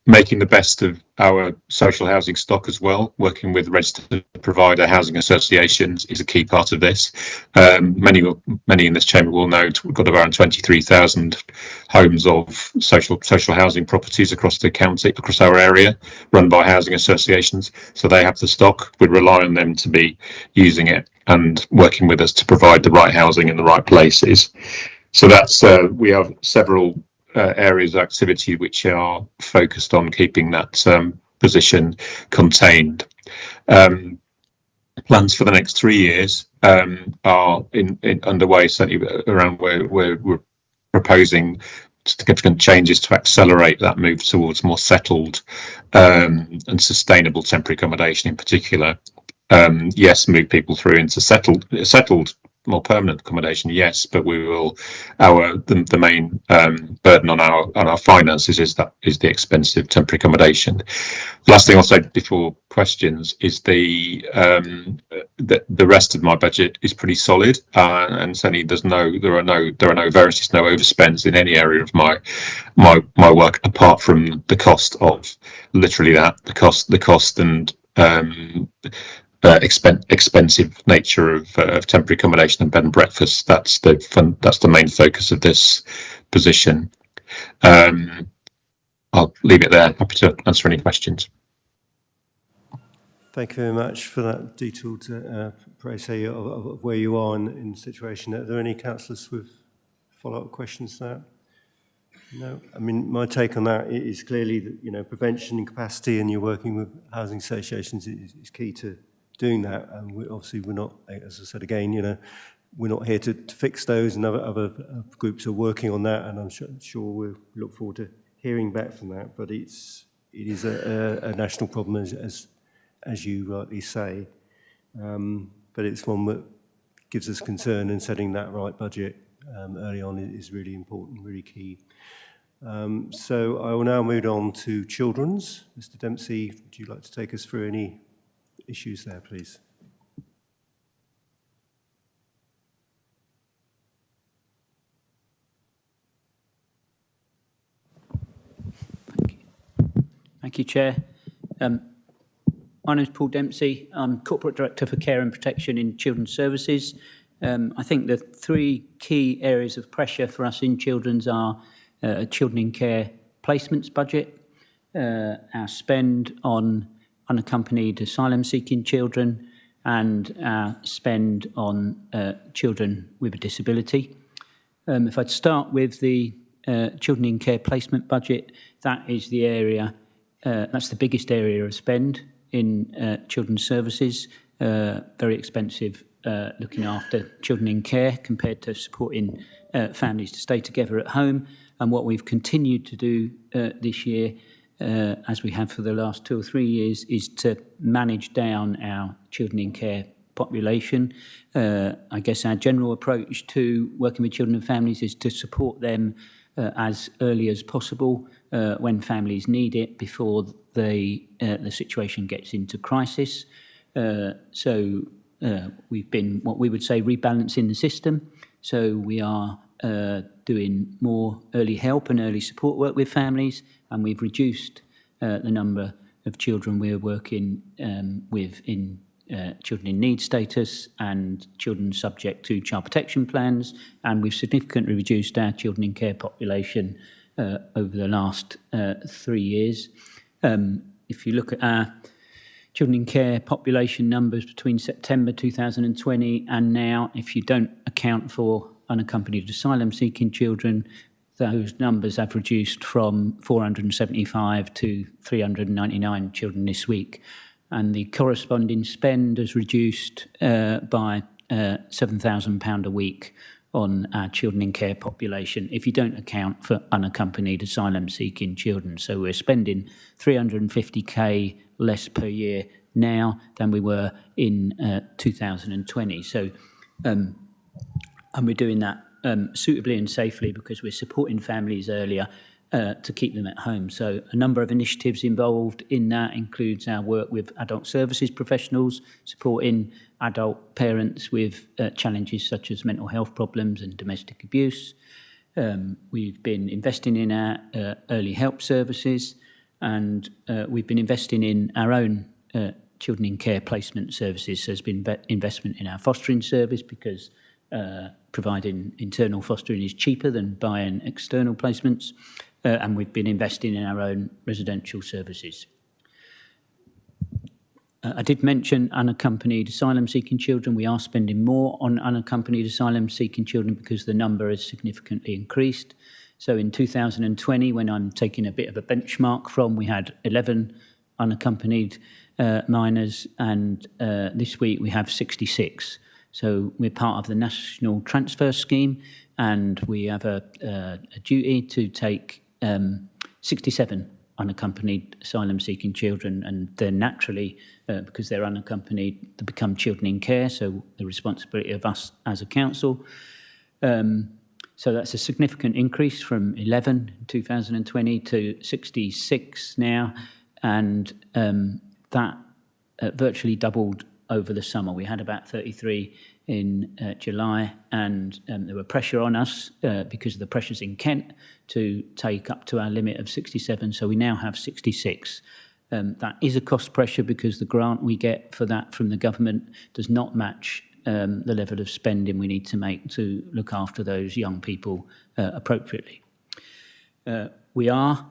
Making the best of our social housing stock as well, working with registered provider housing associations is a key part of this. Many in this chamber will know we've got around 23,000 homes of social housing properties across the county, across our area, run by housing associations. So they have the stock. We rely on them to be using it and working with us to provide the right housing in the right places. So that's we have several areas of activity which are focused on keeping that position contained. Plans for the next 3 years are underway, certainly around where we're proposing significant changes to accelerate that move towards more settled and sustainable temporary accommodation in particular. Yes, move people through into settled more permanent accommodation, yes, but we will. The main burden on our finances is the expensive temporary accommodation. The last thing I'll say before questions is the rest of my budget is pretty solid, and certainly there are no variances, no overspends in any area of my work apart from the cost of literally the cost and expensive nature of temporary accommodation and bed and breakfast. That's the main focus of this position. I'll leave it there. Happy to answer any questions. Thank you very much for that detailed précis of where you are in the situation. Are there any councillors with follow-up questions to that? No. I mean, my take on that is clearly that, prevention and capacity, and you're working with housing associations is key to doing that. And we're not, as I said again, we're not here to fix those, and other groups are working on that, and I'm sure we'll look forward to hearing back from that. But it is a national problem, as you rightly say. But it's one that gives us concern, and setting that right budget early on is really important, really key. So I will now move on to children's. Mr. Dempsey, would you like to take us through any issues there, please? Thank you, Chair. My name is Paul Dempsey. I'm Corporate Director for Care and Protection in Children's Services. I think the three key areas of pressure for us in children's are children in care placements budget, our spend on unaccompanied asylum-seeking children, and our spend on children with a disability. If I'd start with the children in care placement budget, that is the area, that's the biggest area of spend in children's services, very expensive looking after children in care compared to supporting families to stay together at home. And what we've continued to do this year, as we have for the last 2 or 3 years, is to manage down our children in care population. I guess our general approach to working with children and families is to support them as early as possible when families need it, before the situation gets into crisis. So we've been, what we would say, rebalancing the system. So we are doing more early help and early support work with families, and we've reduced the number of children we're working with in children in need status and children subject to child protection plans, and we've significantly reduced our children in care population over the last 3 years. If you look at our children in care population numbers between September 2020 and now, if you don't account for unaccompanied asylum-seeking children, those numbers have reduced from 475 to 399 children this week. And the corresponding spend has reduced by £7,000 a week on our children in care population, if you don't account for unaccompanied asylum-seeking children. So we're spending 350k less per year now than we were in 2020. So, and we're doing that suitably and safely because we're supporting families earlier to keep them at home. So a number of initiatives involved in that includes our work with adult services professionals, supporting adult parents with challenges such as mental health problems and domestic abuse. We've been investing in our early help services, and we've been investing in our own children in care placement services. So there's been investment in our fostering service because providing internal fostering is cheaper than buying external placements. And we've been investing in our own residential services. I did mention unaccompanied asylum-seeking children. We are spending more on unaccompanied asylum-seeking children because the number has significantly increased. So in 2020, when I'm taking a bit of a benchmark from, we had 11 unaccompanied minors, and this week we have 66. So we're part of the National Transfer Scheme, and we have a duty to take 67 unaccompanied asylum-seeking children, and then naturally, because they're unaccompanied, they become children in care, so the responsibility of us as a council. So that's a significant increase from 11 in 2020 to 66 now, and that virtually doubled over the summer. We had about 33 in July, and there were pressure on us because of the pressures in Kent to take up to our limit of 67, so we now have 66. That is a cost pressure because the grant we get for that from the government does not match the level of spending we need to make to look after those young people appropriately. We are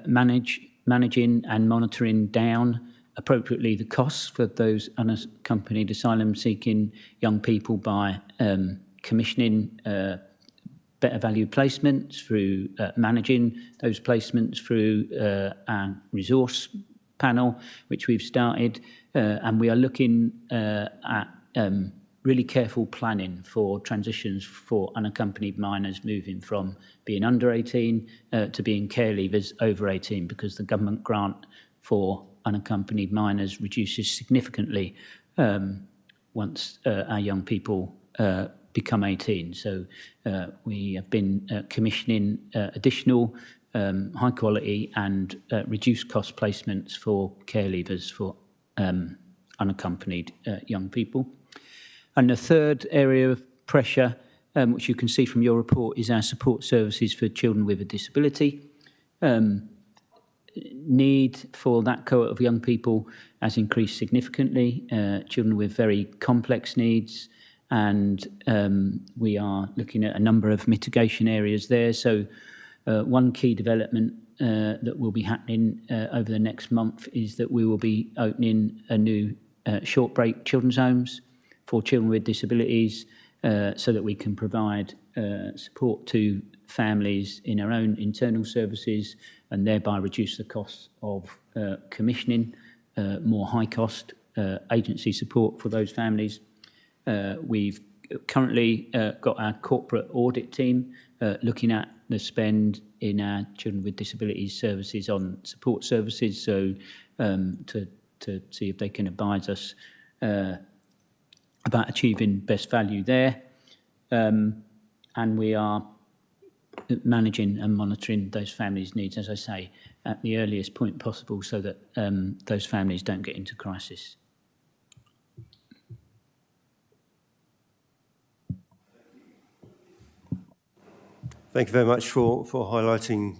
managing and monitoring down appropriately the costs for those unaccompanied asylum-seeking young people by commissioning better value placements, through managing those placements through our resource panel, which we've started, and we are looking at really careful planning for transitions for unaccompanied minors moving from being under 18 to being care leavers over 18, because the government grant for unaccompanied minors reduces significantly once our young people become 18. So we have been commissioning additional high quality and reduced cost placements for care leavers for unaccompanied young people. And the third area of pressure, which you can see from your report, is our support services for children with a disability. Need for that cohort of young people has increased significantly, children with very complex needs, and we are looking at a number of mitigation areas there. So one key development that will be happening over the next month is that we will be opening a new short break children's homes for children with disabilities, so that we can provide support to families in our own internal services and thereby reduce the costs of commissioning more high cost agency support for those families. We've currently got our corporate audit team looking at the spend in our children with disabilities services on support services, so to see if they can advise us about achieving best value there. And we are managing and monitoring those families' needs, as I say, at the earliest point possible, so that those families don't get into crisis. Thank you very much for highlighting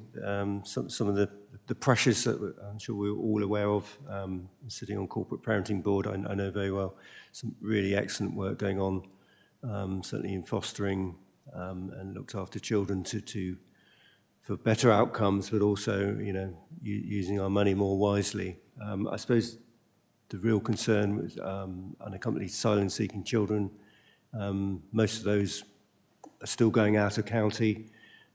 some of the pressures that I'm sure we're all aware of. Sitting on corporate parenting board, I know very well some really excellent work going on, certainly in fostering and looked after children for better outcomes, but also, you know, using our money more wisely. I suppose the real concern with unaccompanied asylum-seeking children, most of those are still going out of county,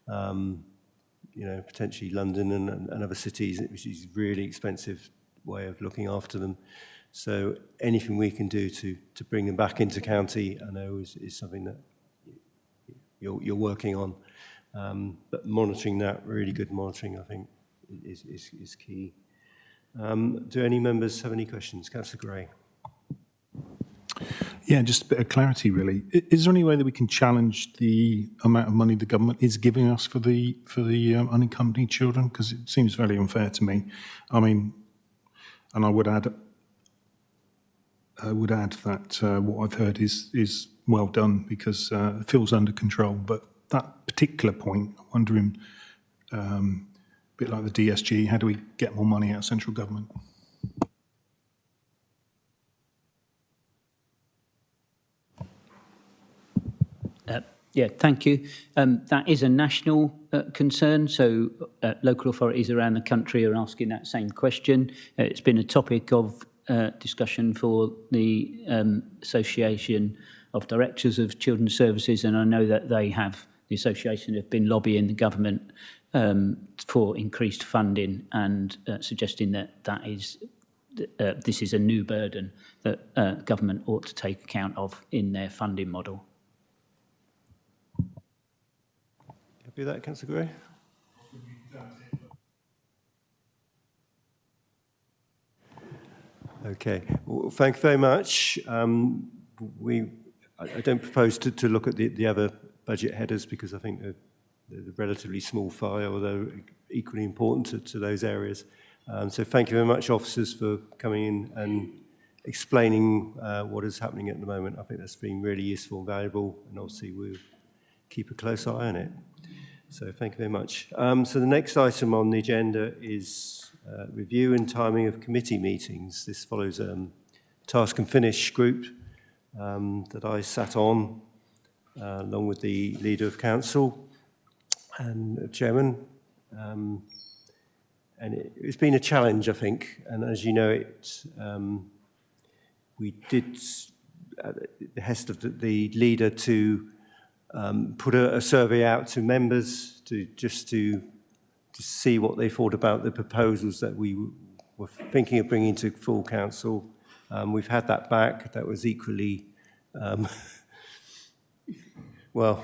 you know, potentially London and other cities, which is a really expensive way of looking after them. So anything we can do to bring them back into county, I know is something that you're working on. But monitoring that, really good monitoring, I think, is key. Do any members have any questions? Councillor Gray. Yeah, just a bit of clarity, really. Is there any way that we can challenge the amount of money the government is giving us for the unaccompanied children? Because it seems very unfair to me. I mean, and I would add that what I've heard is well done, because it feels under control. But that particular point, I'm wondering, a bit like the DSG, how do we get more money out of central government? Yeah, thank you. That is a national concern, so local authorities around the country are asking that same question. It's been a topic of discussion for the Association of Directors of Children's Services, and I know that the association have been lobbying the government for increased funding and suggesting that this is a new burden that government ought to take account of in their funding model. Happy with that, Councillor Gray? Okay, well, thank you very much. I don't propose to look at the other budget headers because I think they're a relatively small file, although equally important to those areas. So thank you very much, officers, for coming in and explaining what is happening at the moment. I think that's been really useful and valuable, and obviously we'll keep a close eye on it. So thank you very much. So the next item on the agenda is review and timing of committee meetings. This follows task and finish group that I sat on along with the leader of council and chairman. And it's been a challenge, I think. And as you know, we did, at the behest of the leader, to put a survey out to members to see what they thought about the proposals that we were thinking of bringing to full council. We've had that back. That was equally, well,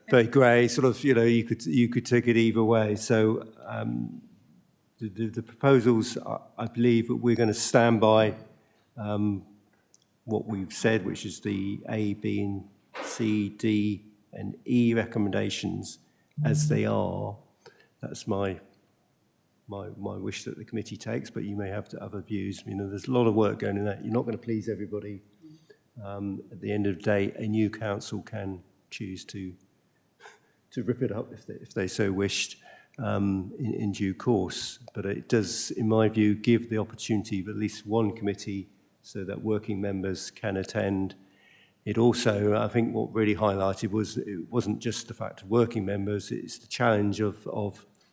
very grey. Sort of, you could take it either way. So the proposals, I believe, that we're going to stand by what we've said, which is the A, B, and C, D, and E recommendations as they are. That's my wish that the committee takes, but you may have other views. There's a lot of work going in that. You're not going to please everybody. At the end of the day, a new council can choose to rip it up if they so wished in due course. But it does, in my view, give the opportunity of at least one committee so that working members can attend. It also, I think what really highlighted was it wasn't just the fact of working members, it's the challenge of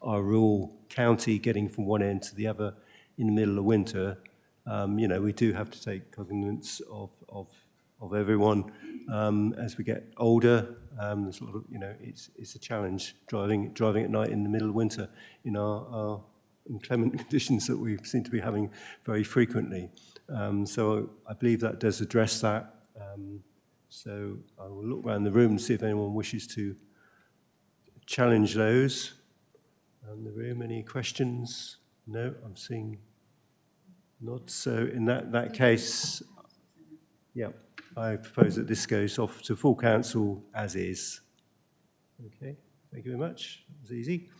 our rural county getting from one end to the other in the middle of winter. We do have to take cognizance of everyone as we get older. There's a lot of, it's a challenge driving at night in the middle of winter in our inclement conditions that we seem to be having very frequently. So I believe that does address that. So I will look around the room and see if anyone wishes to challenge those. In the room, any questions? No, I'm seeing nods. So in that case, yeah, I propose that this goes off to full council as is. Okay, thank you very much. That was easy.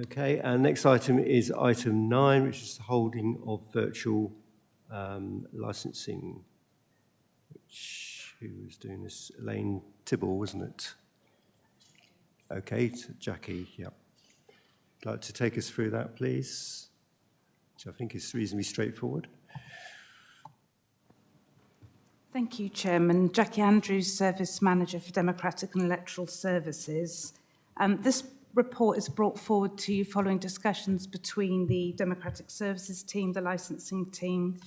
Okay, and next item is item 9, which is the holding of virtual licensing. Who was doing this? Elaine Tibble, wasn't it? Okay, Jackie, yeah. Would like to take us through that, please? Which I think is reasonably straightforward. Thank you, Chairman. Jackie Andrews, Service Manager for Democratic and Electoral Services. This report is brought forward to you following discussions between the Democratic Services team, the licensing team,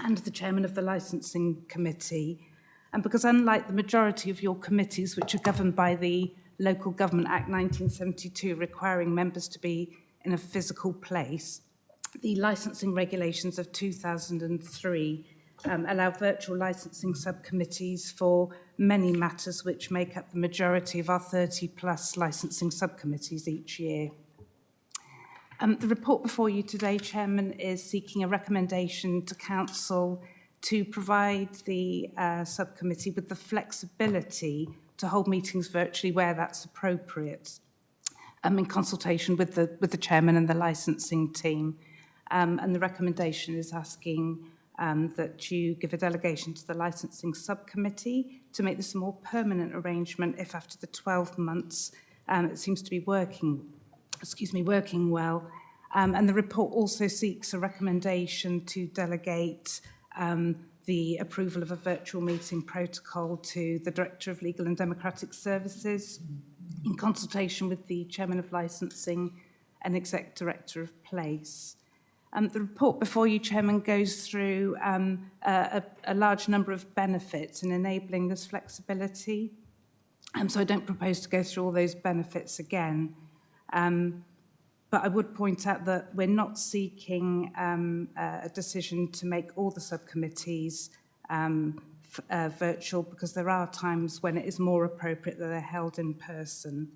and the Chairman of the Licensing Committee. And because unlike the majority of your committees, which are governed by the Local Government Act 1972, requiring members to be in a physical place, the licensing regulations of 2003 allow virtual licensing subcommittees for many matters which make up the majority of our 30+ licensing subcommittees each year. The report before you today, Chairman, is seeking a recommendation to Council to provide the subcommittee with the flexibility to hold meetings virtually where that's appropriate, in consultation with the Chairman and the licensing team. And the recommendation is asking that you give a delegation to the licensing subcommittee to make this a more permanent arrangement if after the 12 months it seems to be working well. And the report also seeks a recommendation to delegate the approval of a virtual meeting protocol to the Director of Legal and Democratic Services in consultation with the Chairman of Licensing and Exec Director of Place. The report before you, Chairman, goes through a large number of benefits in enabling this flexibility. So I don't propose to go through all those benefits again. But I would point out that we're not seeking a decision to make all the subcommittees virtual, because there are times when it is more appropriate that they're held in person.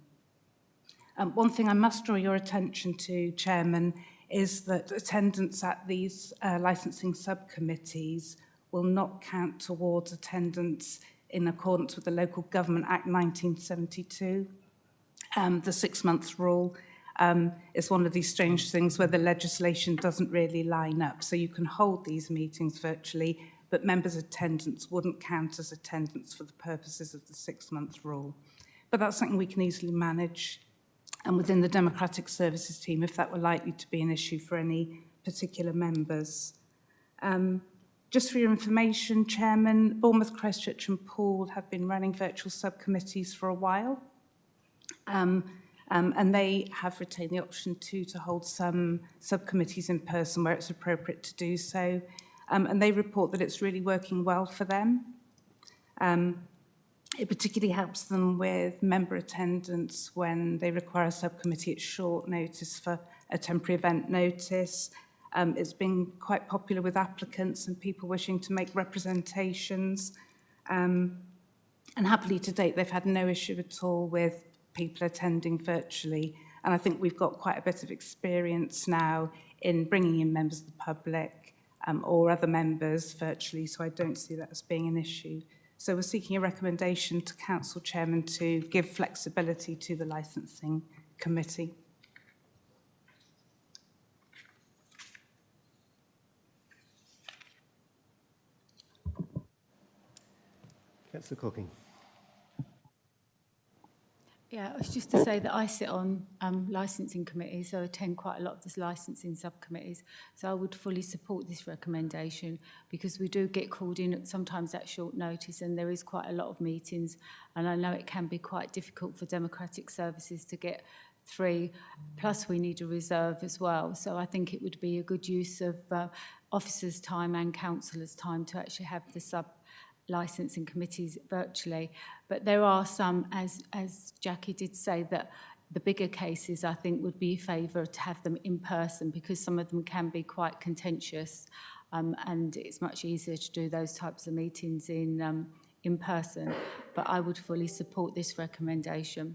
One thing I must draw your attention to, Chairman, is that attendance at these licensing subcommittees will not count towards attendance in accordance with the Local Government Act 1972. The 6 months rule is one of these strange things where the legislation doesn't really line up. So you can hold these meetings virtually, but members' attendance wouldn't count as attendance for the purposes of the 6 month rule. But that's something we can easily manage. And within the Democratic Services team, if that were likely to be an issue for any particular members. Just for your information, Chairman, Bournemouth, Christchurch and Poole have been running virtual subcommittees for a while. And they have retained the option to hold some subcommittees in person where it's appropriate to do so. And they report that it's really working well for them. It particularly helps them with member attendance when they require a subcommittee at short notice for a temporary event notice. It's been quite popular with applicants and people wishing to make representations. And happily to date, they've had no issue at all with people attending virtually. And I think we've got quite a bit of experience now in bringing in members of the public or other members virtually, so I don't see that as being an issue. So we're seeking a recommendation to Council Chairman to give flexibility to the Licensing Committee. Councillor Cocking. Yeah, it's just to say that I sit on licensing committees, so I attend quite a lot of the licensing subcommittees. So I would fully support this recommendation because we do get called in sometimes at short notice and there is quite a lot of meetings. And I know it can be quite difficult for Democratic Services to get 3, plus we need a reserve as well. So I think it would be a good use of officers' time and councillors' time to actually have the licensing committees virtually. But there are some, as Jackie did say, that the bigger cases I think would be in favour to have them in person because some of them can be quite contentious and it's much easier to do those types of meetings in person. But I would fully support this recommendation.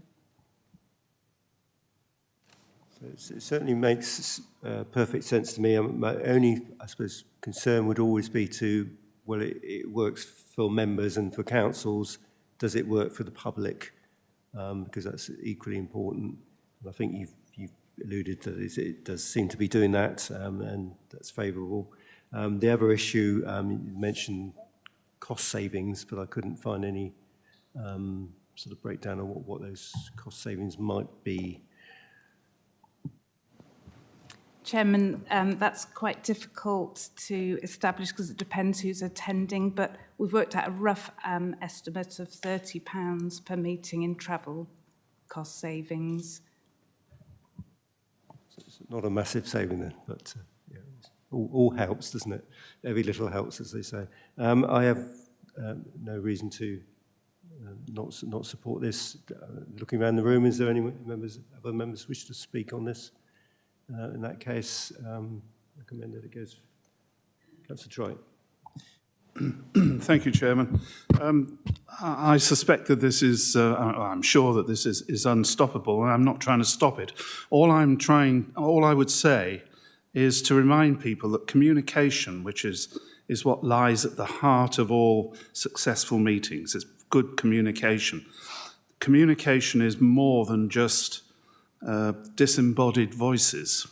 So it certainly makes perfect sense to me. My only, I suppose, concern would always be to, well, it works for members and for councils. Does it work for the public? Because that's equally important. And I think you've alluded to this. It does seem to be doing that, and that's favourable. The other issue, you mentioned cost savings, but I couldn't find any sort of breakdown of what those cost savings might be. Chairman, that's quite difficult to establish because it depends who's attending, but we've worked out a rough estimate of £30 per meeting in travel cost savings. So it's not a massive saving then, but yeah, all helps, doesn't it? Every little helps, as they say. I have no reason to not support this. Looking around the room, is there any other members wish to speak on this? In that case, recommend that it goes. Councillor Troy. Thank you, Chairman. I suspect that this is, I'm sure that this is unstoppable, and I'm not trying to stop it. All I would say is to remind people that communication, which is what lies at the heart of all successful meetings, is good communication. Communication is more than just disembodied voices.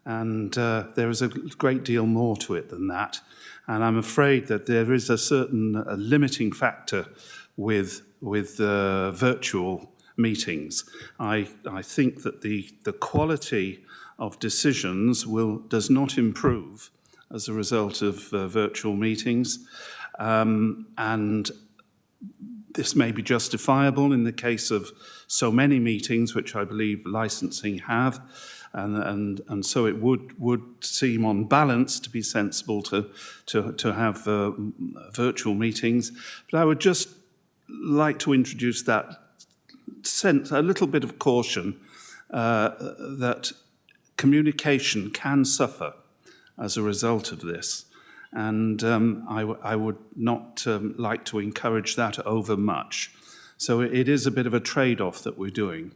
And there is a great deal more to it than that. And I'm afraid that there is a certain limiting factor with virtual meetings. I think that the quality of decisions does not improve as a result of virtual meetings. And this may be justifiable in the case of so many meetings, which I believe licensing have, and so it would seem on balance to be sensible to have virtual meetings. But I would just like to introduce that sense, a little bit of caution that communication can suffer as a result of this. And I would not like to encourage that over much. So it is a bit of a trade-off that we're doing.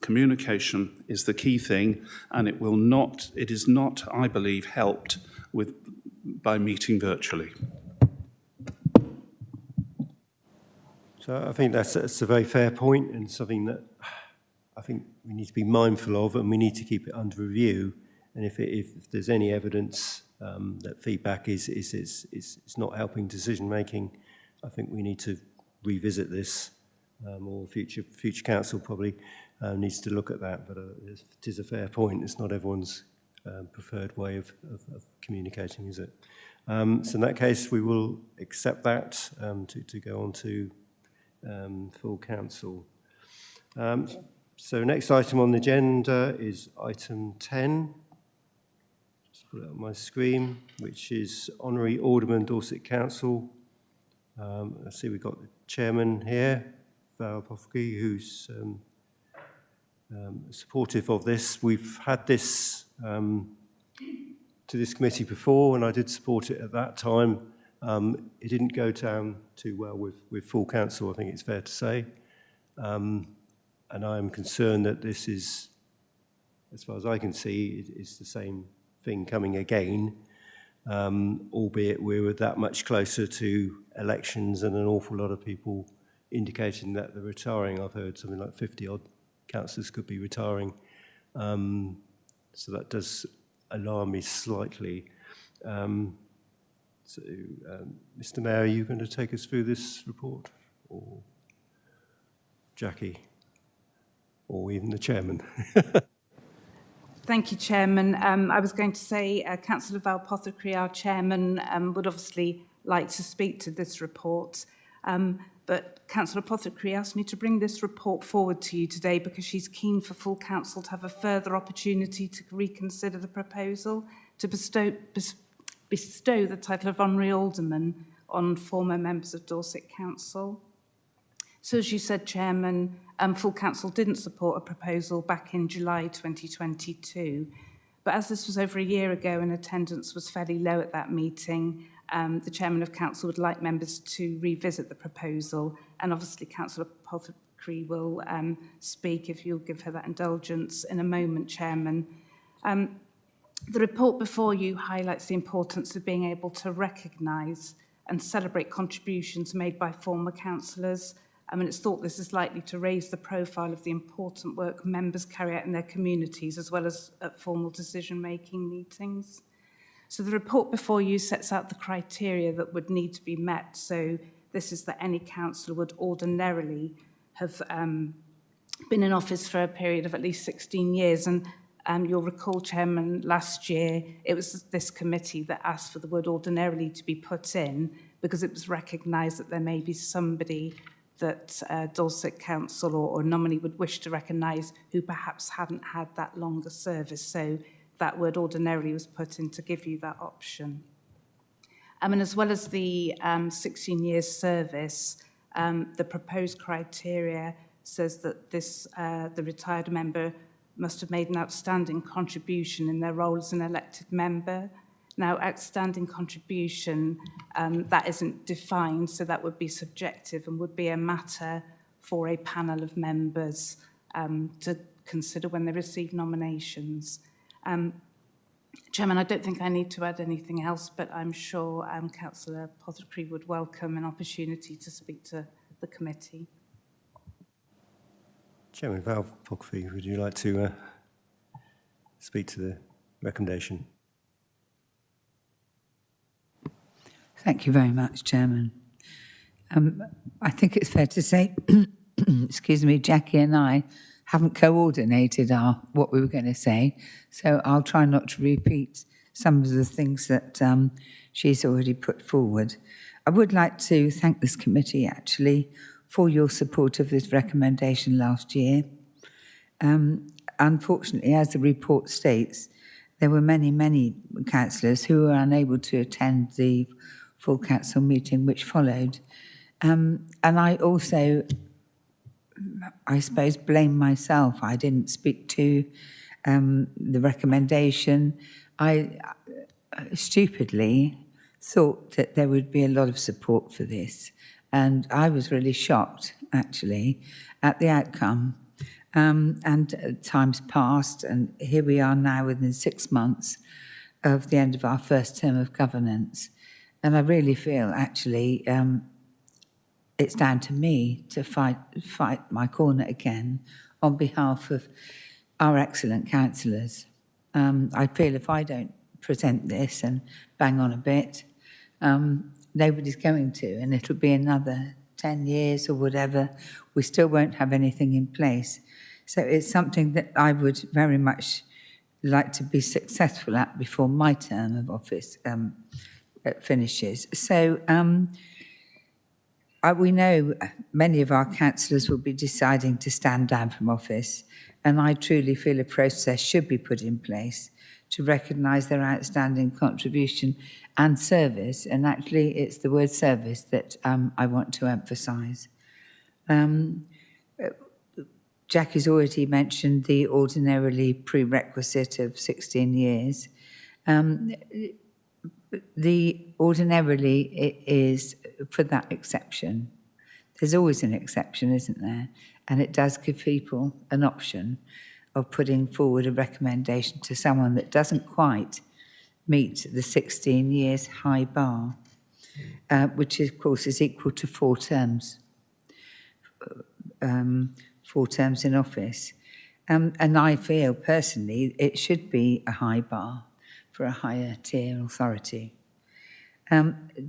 Communication is the key thing, and it is not, I believe, helped by meeting virtually. So I think that's a very fair point, and something that I think we need to be mindful of, and we need to keep it under review. And if there's any evidence that feedback is not helping decision making, I think we need to revisit this, or future council probably needs to look at that. But it is a fair point. It's not everyone's preferred way of communicating, is it? So in that case, we will accept that to go on to full council. So next item on the agenda is item 10. Just put it on my screen, which is Honorary Alderman Dorset Council. I see we've got the chairman here, Val Apothecary, who's supportive of this. We've had this to this committee before, and I did support it at that time. It didn't go down too well with full council, I think it's fair to say. And I'm concerned that this is, as far as I can see, it's the same thing coming again, albeit we were that much closer to elections and an awful lot of people indicating that they're retiring. I've heard something like 50-odd councillors could be retiring. So that does alarm me slightly. Mr. Mayor, are you going to take us through this report? Or Jackie? Or even the chairman? Thank you, Chairman. I was going to say Councillor Val Apothecary, our chairman, would obviously like to speak to this report. But Councillor Apothecary asked me to bring this report forward to you today because she's keen for full council to have a further opportunity to reconsider the proposal to bestow the title of Honorary Alderman on former members of Dorset Council. So as you said, Chairman, full council didn't support a proposal back in July 2022. But as this was over a year ago and attendance was fairly low at that meeting, the Chairman of Council would like members to revisit the proposal. And obviously Councillor Apothecary will speak, if you'll give her that indulgence, in a moment, Chairman. The report before you highlights the importance of being able to recognise and celebrate contributions made by former councillors. And it's thought this is likely to raise the profile of the important work members carry out in their communities, as well as at formal decision-making meetings. So the report before you sets out the criteria that would need to be met. So this is that any councillor would ordinarily have been in office for a period of at least 16 years. And you'll recall, Chairman, last year, it was this committee that asked for the word ordinarily to be put in because it was recognised that there may be somebody that Dorset Council or nominee would wish to recognise who perhaps hadn't had that longer service. So that word ordinarily was put in to give you that option. And as well as the 16 years service, the proposed criteria says that the retired member must have made an outstanding contribution in their role as an elected member. Now, outstanding contribution, that isn't defined, so that would be subjective and would be a matter for a panel of members to consider when they receive nominations. Chairman, I don't think I need to add anything else, but I'm sure Councillor Apothecary would welcome an opportunity to speak to the committee. Chairman Val Apothecary, would you like to speak to the recommendation? Thank you very much, Chairman. I think it's fair to say, excuse me, Jackie and I haven't coordinated what we were going to say, so I'll try not to repeat some of the things that she's already put forward. I would like to thank this committee, actually, for your support of this recommendation last year. Unfortunately, as the report states, there were many councillors who were unable to attend the full council meeting which followed. And I also, I suppose, blame myself. I didn't speak to the recommendation. I stupidly thought that there would be a lot of support for this. And I was really shocked, actually, at the outcome. Time's passed, and here we are now within 6 months of the end of our first term of governance. And I really feel, actually, it's down to me to fight my corner again on behalf of our excellent councillors. I feel if I don't present this and bang on a bit, nobody's going to, and it'll be another 10 years or whatever. We still won't have anything in place. So it's something that I would very much like to be successful at before my term of office finishes. So we know many of our councillors will be deciding to stand down from office, and I truly feel a process should be put in place to recognise their outstanding contribution and service. And actually, it's the word service that I want to emphasise. Jackie's already mentioned the ordinarily prerequisite of 16 years. The ordinarily is for that exception. There's always an exception, isn't there? And it does give people an option of putting forward a recommendation to someone that doesn't quite meet the 16 years high bar, which of course is equal to 4 terms. 4 terms in office. And I feel personally it should be a high bar for a higher tier authority.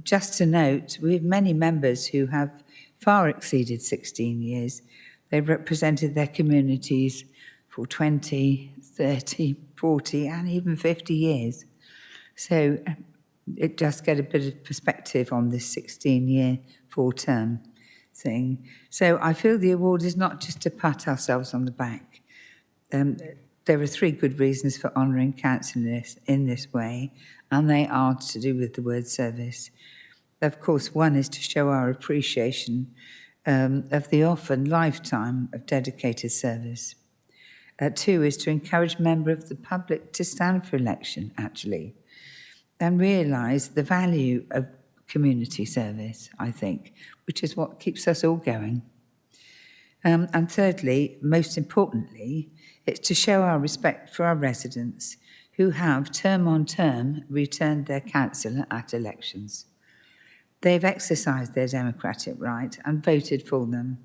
Just to note, we have many members who have far exceeded 16 years. They've represented their communities for 20, 30, 40 and even 50 years. So it does get a bit of perspective on this 16-year 4-term thing. So I feel the award is not just to pat ourselves on the back. There are 3 good reasons for honouring councillors in this way, and they are to do with the word service. Of course, one is to show our appreciation of the often lifetime of dedicated service. 2 is to encourage members of the public to stand for election, actually, and realise the value of community service, I think, which is what keeps us all going. And thirdly, most importantly, it's to show our respect for our residents who have, term on term, returned their councillor at elections. They've exercised their democratic right and voted for them.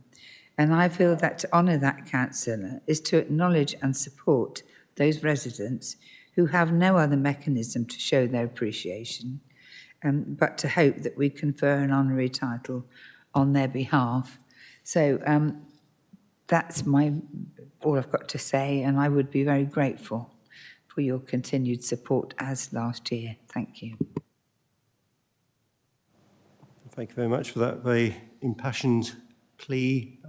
And I feel that to honour that councillor is to acknowledge and support those residents who have no other mechanism to show their appreciation, but to hope that we confer an honorary title on their behalf. So that's all I've got to say, and I would be very grateful for your continued support as last year. Thank you. Thank you very much for that very impassioned plea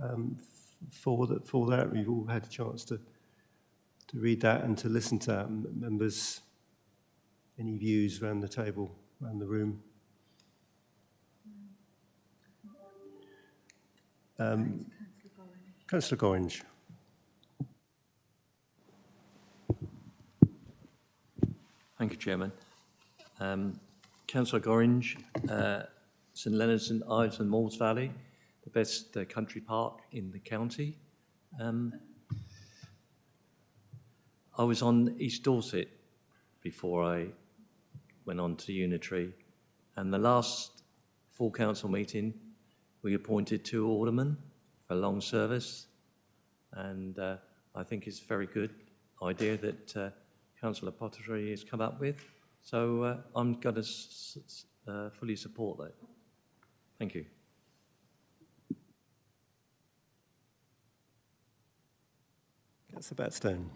for that. We've all had a chance to read that and to listen to that. Members, any views around the table, around the room? Councillor Gorringe. Thank you, Chairman. Councillor Gorringe, St Leonard's St Ives and Moors Valley, the best country park in the county. I was on East Dorset before I went on to Unitary, and the last full council meeting we appointed 2 aldermen for a long service, and I think it's a very good idea that Councillor Pottery has come up with, so I'm going to fully support that. Thank you. Councillor Batstone.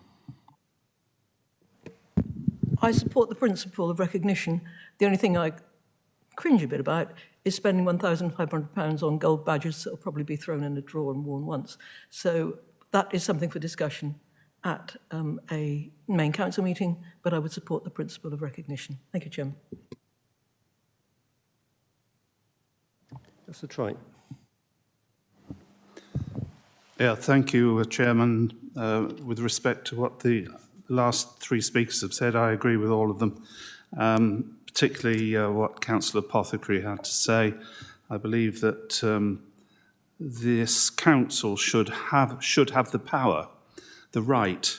I support the principle of recognition. The only thing I cringe a bit about is spending £1,500 on gold badges that will probably be thrown in a drawer and worn once. So that is something for discussion at a main council meeting, but I would support the principle of recognition. Thank you, Chairman. Councillor Trite. Yeah, thank you, Chairman. With respect to what the last 3 speakers have said, I agree with all of them, particularly what Councillor Apothecary had to say. I believe that this council should have the power the right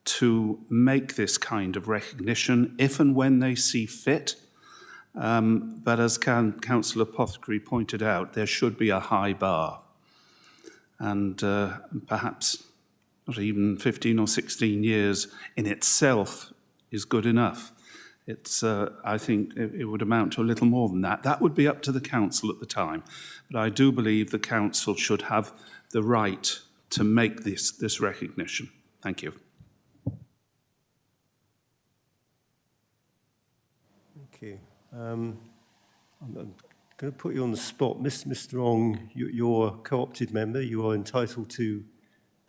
to make this kind of recognition if and when they see fit. But as Councillor Apothecary pointed out, there should be a high bar. And perhaps not even 15 or 16 years in itself is good enough. It's, I think it would amount to a little more than that. That would be up to the council at the time. But I do believe the council should have the right to make this recognition. Thank you. Thank you. I'm going to put you on the spot. Mr. Ong, you're a co-opted member. You are entitled to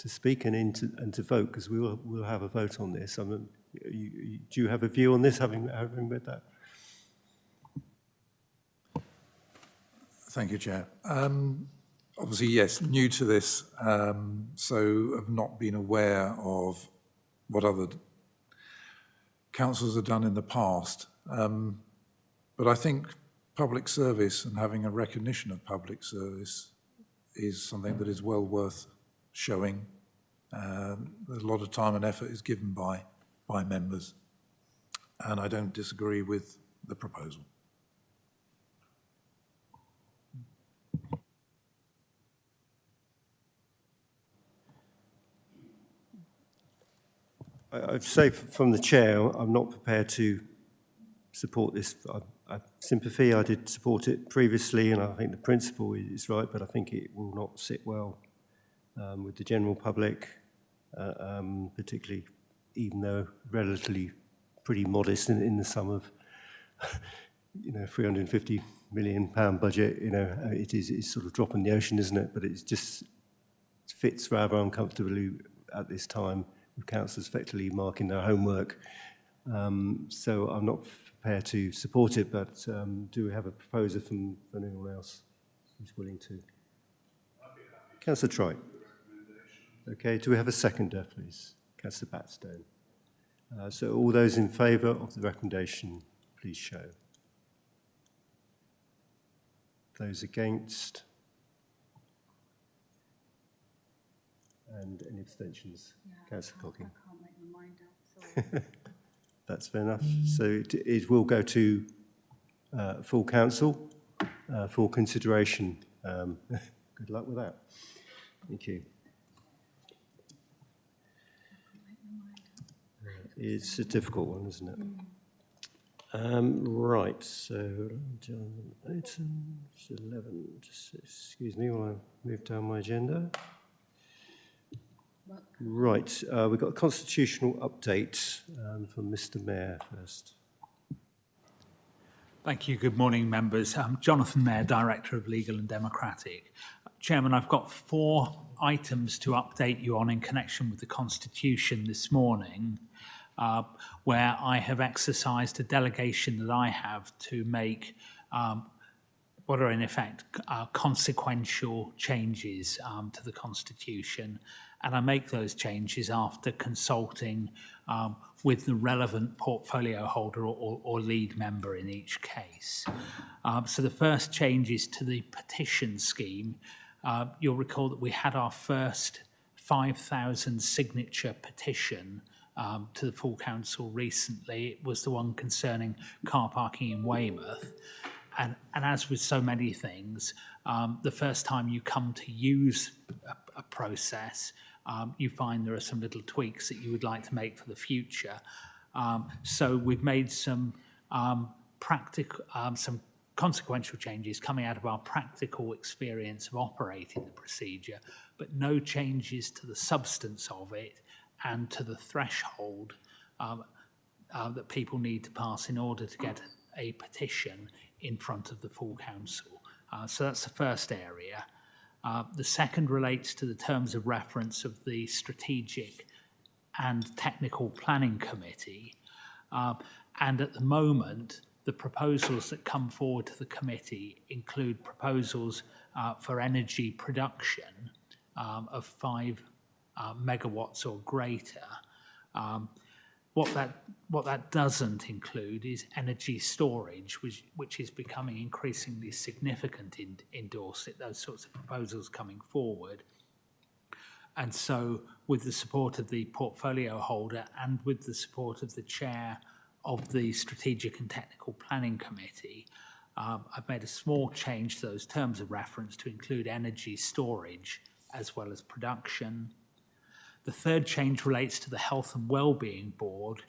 speak and to vote, because we'll have a vote on this. Do you have a view on this, having read that? Thank you, Chair. Obviously, yes, new to this, so have not been aware of what other councils have done in the past. But I think public service and having a recognition of public service is something that is well worth showing. A lot of time and effort is given by members, and I don't disagree with the proposal. I'd say from the chair, I'm not prepared to support this. I sympathy, I did support it previously, and I think the principle is right, but I think it will not sit well with the general public, particularly even though relatively pretty modest in the sum of, £350 million budget. It's sort of drop in the ocean, isn't it? But it just fits rather uncomfortably at this time, with councillors effectively marking their homework. So I'm not prepared to support it, but do we have a proposer from anyone else who's willing to? Councillor Troy. Okay, do we have a seconder, please? Councillor Batstone. So all those in favour of the recommendation, please show. Those against? And any abstentions? Yeah, Councillor Cocking. I can't make my mind up, sorry. That's fair enough. So it will go to full council for consideration. Good luck with that. Thank you. It's a difficult one, isn't it? Right, so John 11, just excuse me while I move down my agenda. Right, we've got a constitutional update from Mr. Mayor first. Thank you. Good morning, members. I'm Jonathan Mayer, Director of Legal and Democratic. Chairman, I've got 4 items to update you on in connection with the Constitution this morning, where I have exercised a delegation that I have to make what are in effect consequential changes to the Constitution. And I make those changes after consulting with the relevant portfolio holder or lead member in each case. So the first change is to the petition scheme. You'll recall that we had our first 5,000 signature petition to the full council recently. It was the one concerning car parking in Weymouth. And as with so many things, the first time you come to use a process, you find there are some little tweaks that you would like to make for the future. So we've made some some consequential changes coming out of our practical experience of operating the procedure, but no changes to the substance of it and to the threshold that people need to pass in order to get a petition in front of the full council. So that's the first area. The second relates to the terms of reference of the Strategic and Technical Planning Committee. And at the moment, the proposals that come forward to the committee include proposals for energy production of 5 megawatts or greater. What that doesn't include is energy storage, which is becoming increasingly significant in Dorset, those sorts of proposals coming forward. And so with the support of the portfolio holder and with the support of the chair of the Strategic and Technical Planning Committee, I've made a small change to those terms of reference to include energy storage as well as production. The third change relates to the Health and Wellbeing Board,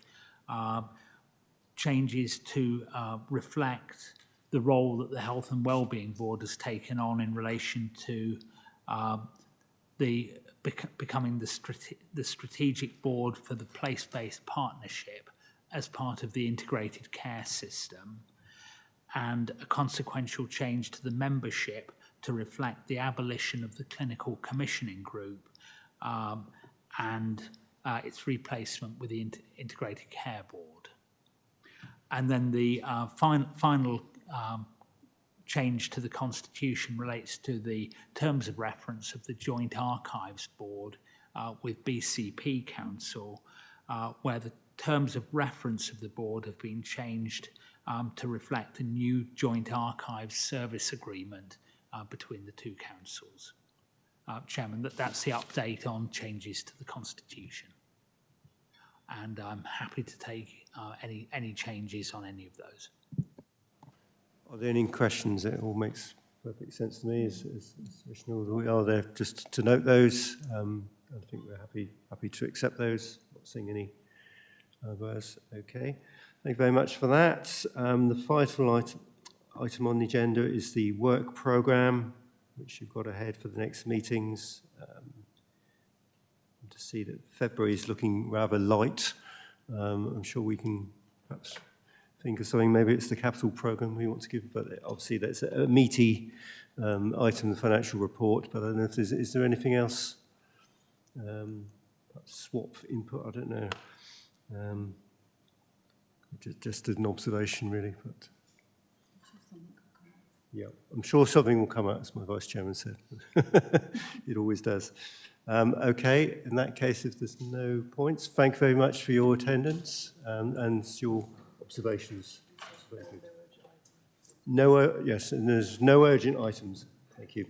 changes to reflect the role that the Health and Wellbeing Board has taken on in relation to becoming the strategic board for the place-based partnership as part of the integrated care system, and a consequential change to the membership to reflect the abolition of the clinical commissioning group and its replacement with the integrated care board. And then the final change to the Constitution relates to the terms of reference of the Joint Archives Board with BCP Council, where the terms of reference of the board have been changed to reflect a new Joint Archives Service Agreement between the two councils. Chairman, that's the update on changes to the Constitution. And I'm happy to take any changes on any of those. Are there any questions? It all makes perfect sense to me as we are there. Just to note those, I think we're happy to accept those. Not seeing any others. Okay, thank you very much for that. The final item on the agenda is the work programme, which you've got ahead for the next meetings. To see that February is looking rather light. I'm sure we can perhaps think of something. Maybe it's the capital programme we want to give, but obviously that's a meaty item, the financial report. But I don't know if is there anything else? Perhaps swap input. I don't know. Just an observation, really. But yeah, I'm sure something will come out, as my vice chairman said. It always does. Okay, in that case, if there's no points, thank you very much for your attendance and your observations. Very good. No, yes, and there's no urgent items. Thank you.